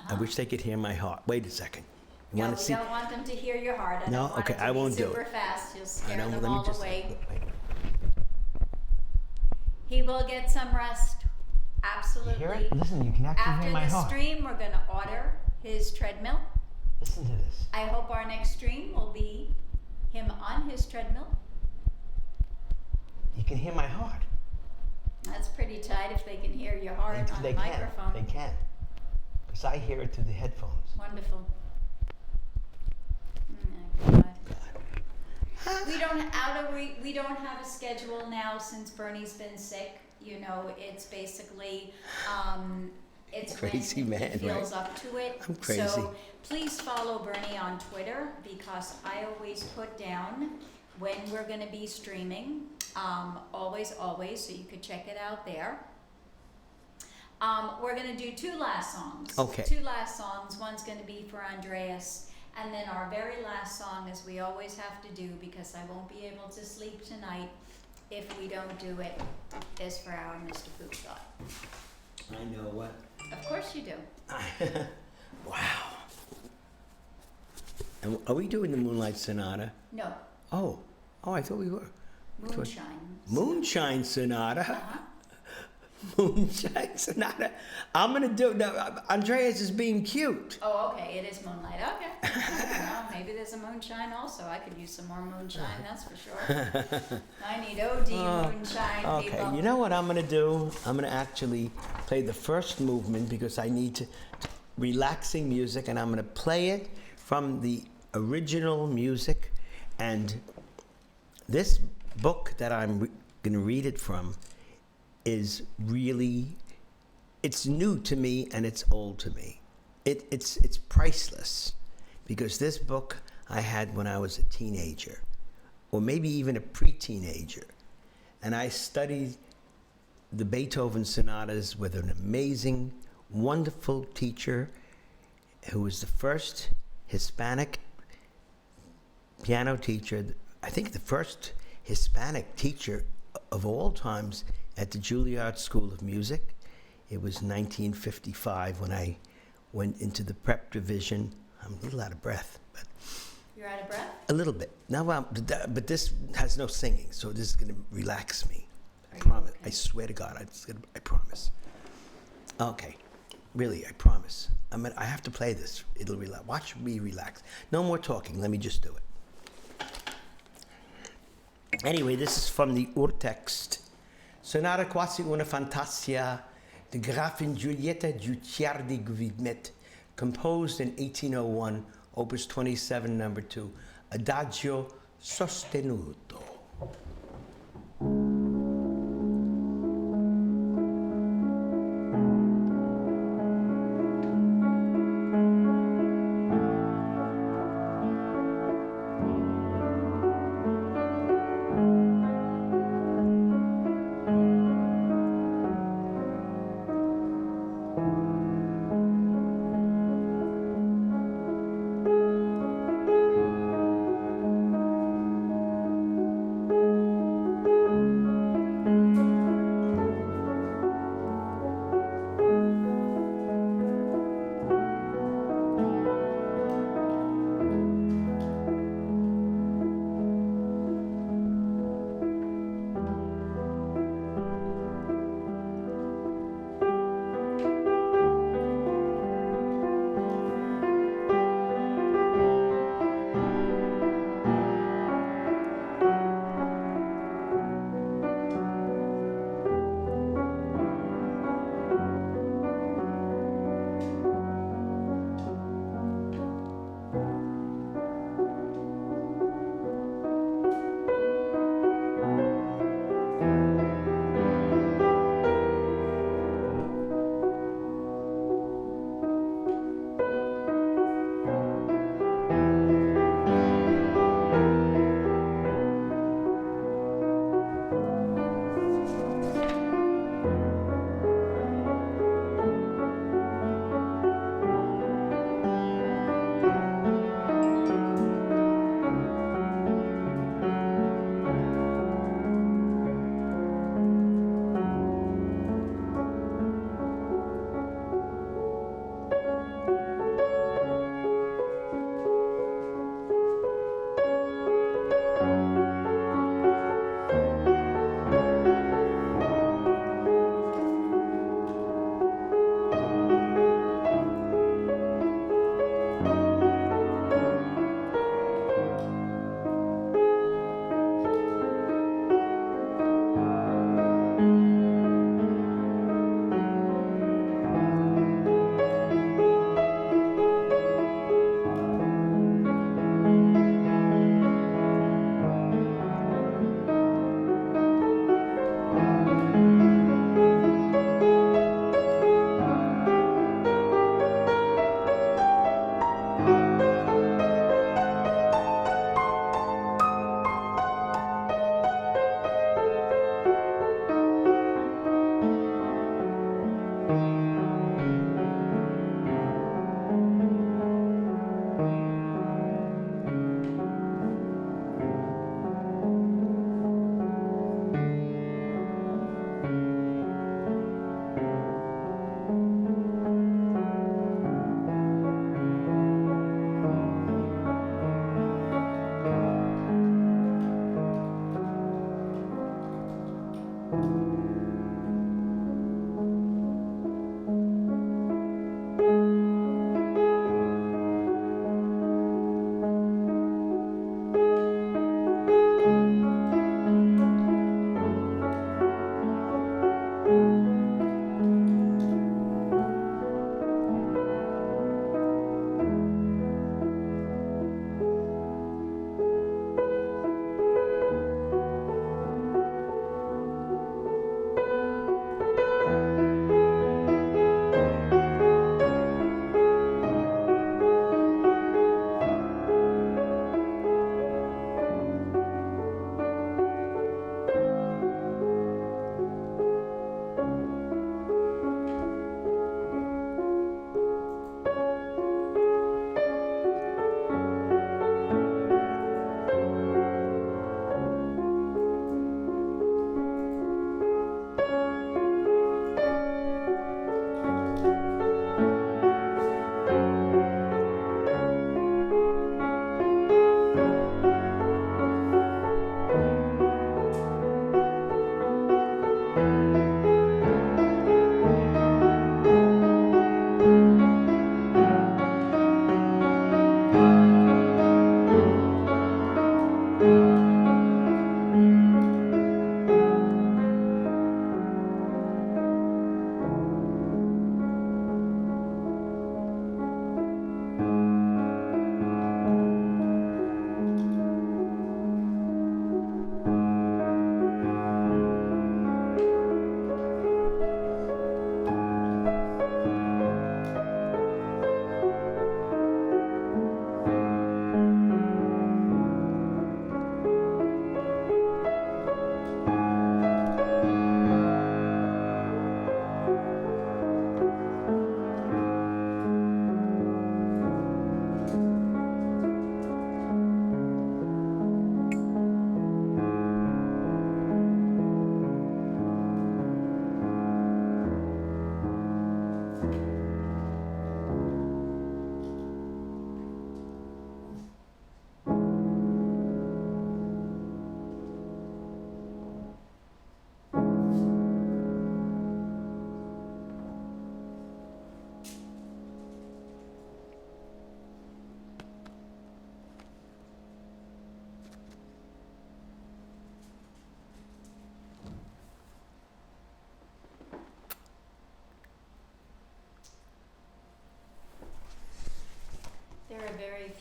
I wish they could hear my heart. Wait a second. You No, want we to see? don't want them to hear your heart. I No? don't want Okay, it to I be won't do super it. fast. You'll I scare don't. them Let me all just. away. Wait. He will get some rest. Absolutely. You hear it? Listen, you can actually After hear my the heart. stream, we're gonna order his treadmill. Listen to this. I hope our next stream will be him on his treadmill. You can hear my heart. That's pretty tight if they can hear your heart on the microphone. They can. Because I hear it through the headphones. Wonderful. Oh my God. We don't have a schedule now since Bernie's been sick. You know, it's basically it's Crazy when man, he feels right? up to it. I'm crazy. So please follow Bernie on Twitter because I always put down when we're going to be streaming. Always, so you could check it out there. We're going to do two last songs. Okay. Two last songs. One's going to be for Andreas. And then our very last song, as we always have to do, because I won't be able to sleep tonight if we don't do it, is for our Mr. Poopshot. I know what. Of course you do. Wow. And are we doing the Moonlight Sonata? No, Oh, I thought we were. Moonshine. Moonshine Sonata. Uh-huh. Moonshine Sonata. I'm gonna do. No, Andreas is being cute. Oh, okay, it is Moonlight. Okay. I don't know. Maybe there's a moonshine also. I could use some more moonshine, that's for sure. I need OD moonshine, Okay, people. you know what I'm gonna do? I'm gonna actually play the first movement because I need to relaxing music, and I'm gonna play it from the original music. And this book that I'm gonna read it from is really, it's new to me and it's old to me. It's priceless because this book I had when I was a teenager or maybe even a pre-teenager, and I studied the Beethoven sonatas with an amazing, wonderful teacher who was the first Hispanic piano teacher, I think the first Hispanic teacher of all times at the Juilliard School of Music. It was 1955 when I went into the prep division. I'm a little out of breath, but You're out of breath? a little bit. Now, but this has no singing, so this is going to relax me. I Are you promise. okay? I swear to God, I promise. Okay, really, I promise. I have to play this. It'll relax. Watch me relax. No more talking. Let me just do it. Anyway, this is from the Urtext. Sonata quasi una fantasia, the Gräfin Giulietta Guicciardi Guidmet, composed in 1801, Opus 27, number 2, Adagio sostenuto.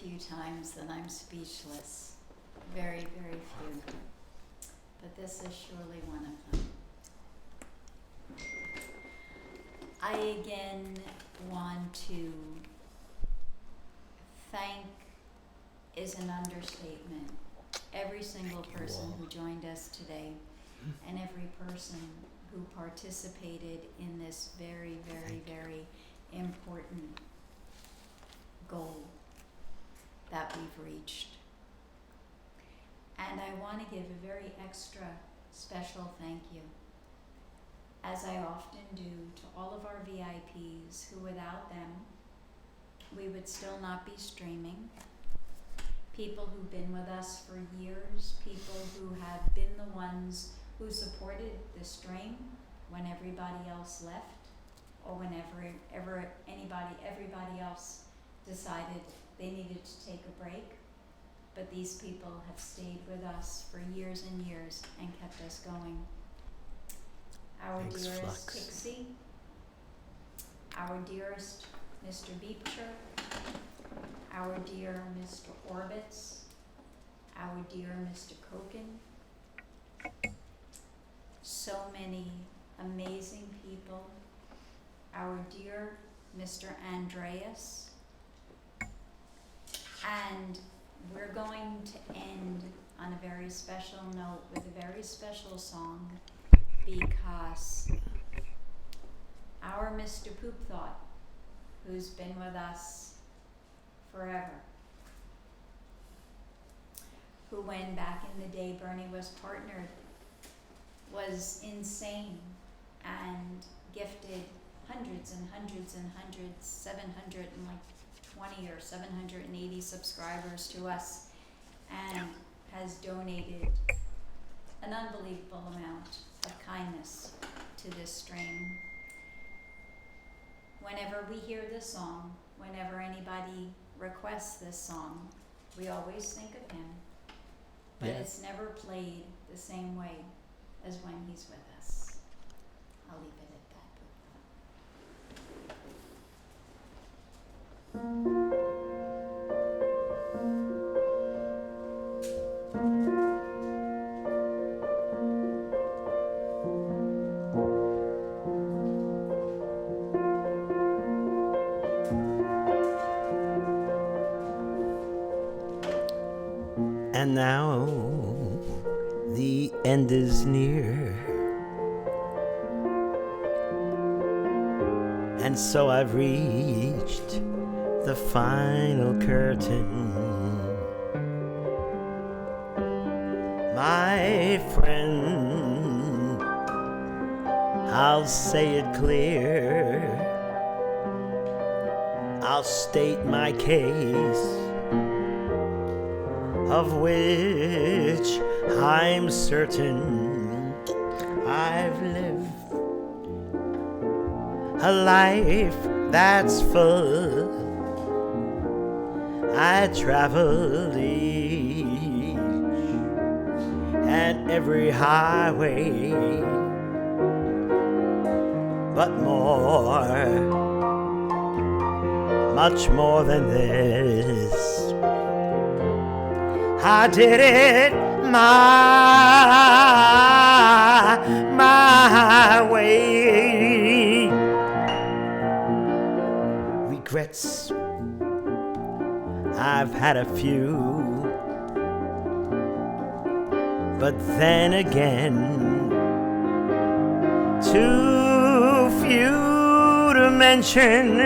few times that I'm speechless. Very, very few. But this is surely one of them. I again want to thank is an understatement. Every single person who joined us today and every person who participated in this very, very, very important goal that we've reached. And I want to give a very extra special thank you, as I often do, to all of our VIPs who without them we would still not be streaming. People who've been with us for years, people who have been the ones who supported the stream when everybody else left, or whenever everybody else decided they needed to take a break. But these people have stayed with us for years and years and kept us going. Our Thanks, dearest Flux. Pixie, our dearest Mr. Beecher, our dear Mr. Orbitz, our dear Mr. Koken, so many amazing people, our dear Mr. Andreas, and we're going to end on a very special note with a very special song, because our Mr. Poop Thought, who's been with us forever, who when back in the day Bernie was partnered, was insane and gifted hundreds and hundreds and hundreds, 720 or 780 subscribers to us, and has donated an unbelievable amount of kindness to this stream. Whenever we hear this song, whenever anybody requests this song, we always think of him, but it's never played the same way as when he's with us. I'll leave it at And now the end is near, and so I've reached the final curtain. My friend, I'll say it clear, I'll state my case, of which I'm certain. I've lived a life that's full. I traveled each and every highway, but more, much more than this, I did it my way. Regrets, I've had a few, but then again, too few to mention.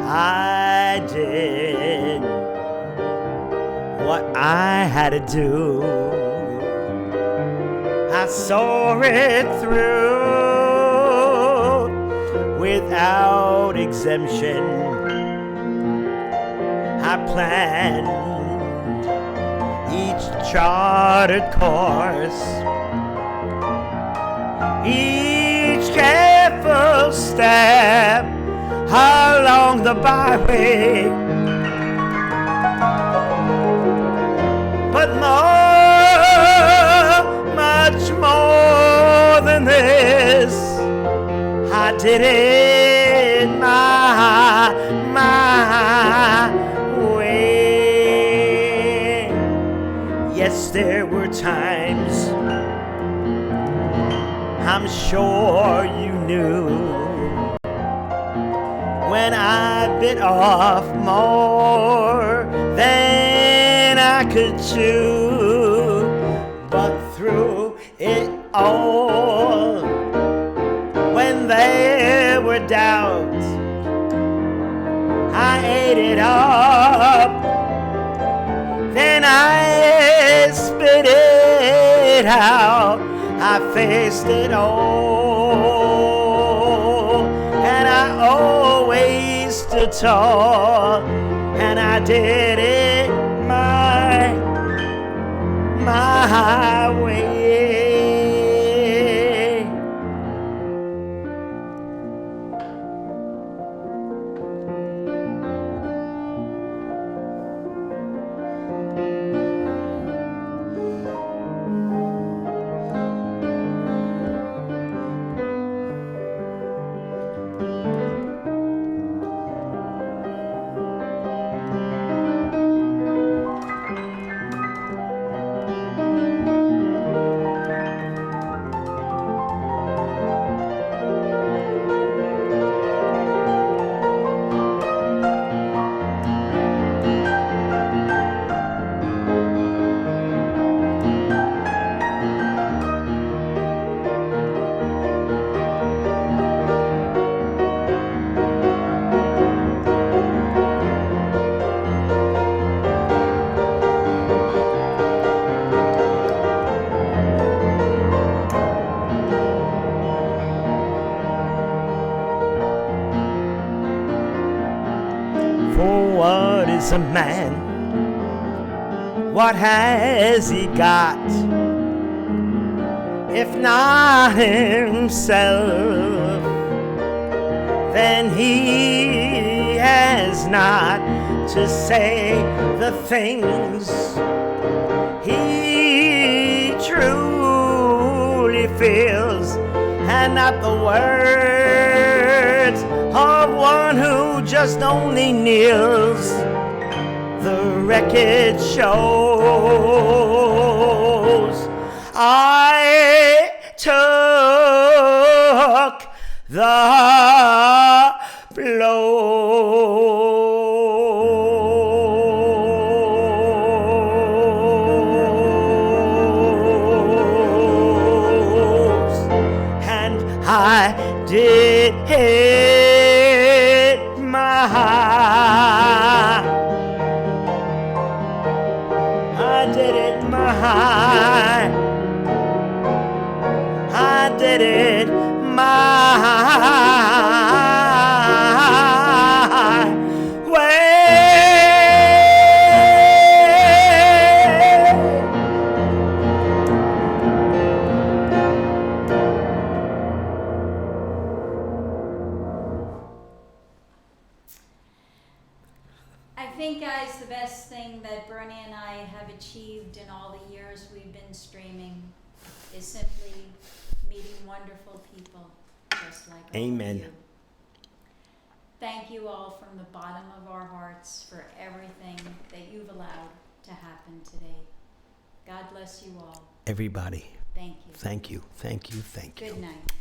I did what I had to do. I saw it through without exemption. I planned each charted course, each careful step along the byway. But more, much more than this, I did it my way. sure you knew when I bit off more than I could chew. But through it all, when there were doubts, I ate it up, then I spit it out. I faced it all, and I always stood tall, and I did it my way. For what is a man? What has he got? If not himself, then he has not to say the things he truly feels, and not the words of one who just only kneels. The record shows I took the blows, and I did it my I did it my way. I think, guys, the best thing that Bernie and I have achieved in all the years we've been streaming is simply meeting wonderful people just like all Amen. of you. Thank you all from the bottom of our hearts for everything that you've allowed to happen today. God bless you all. Everybody, Thank you. thank you, thank you, thank you. Good night.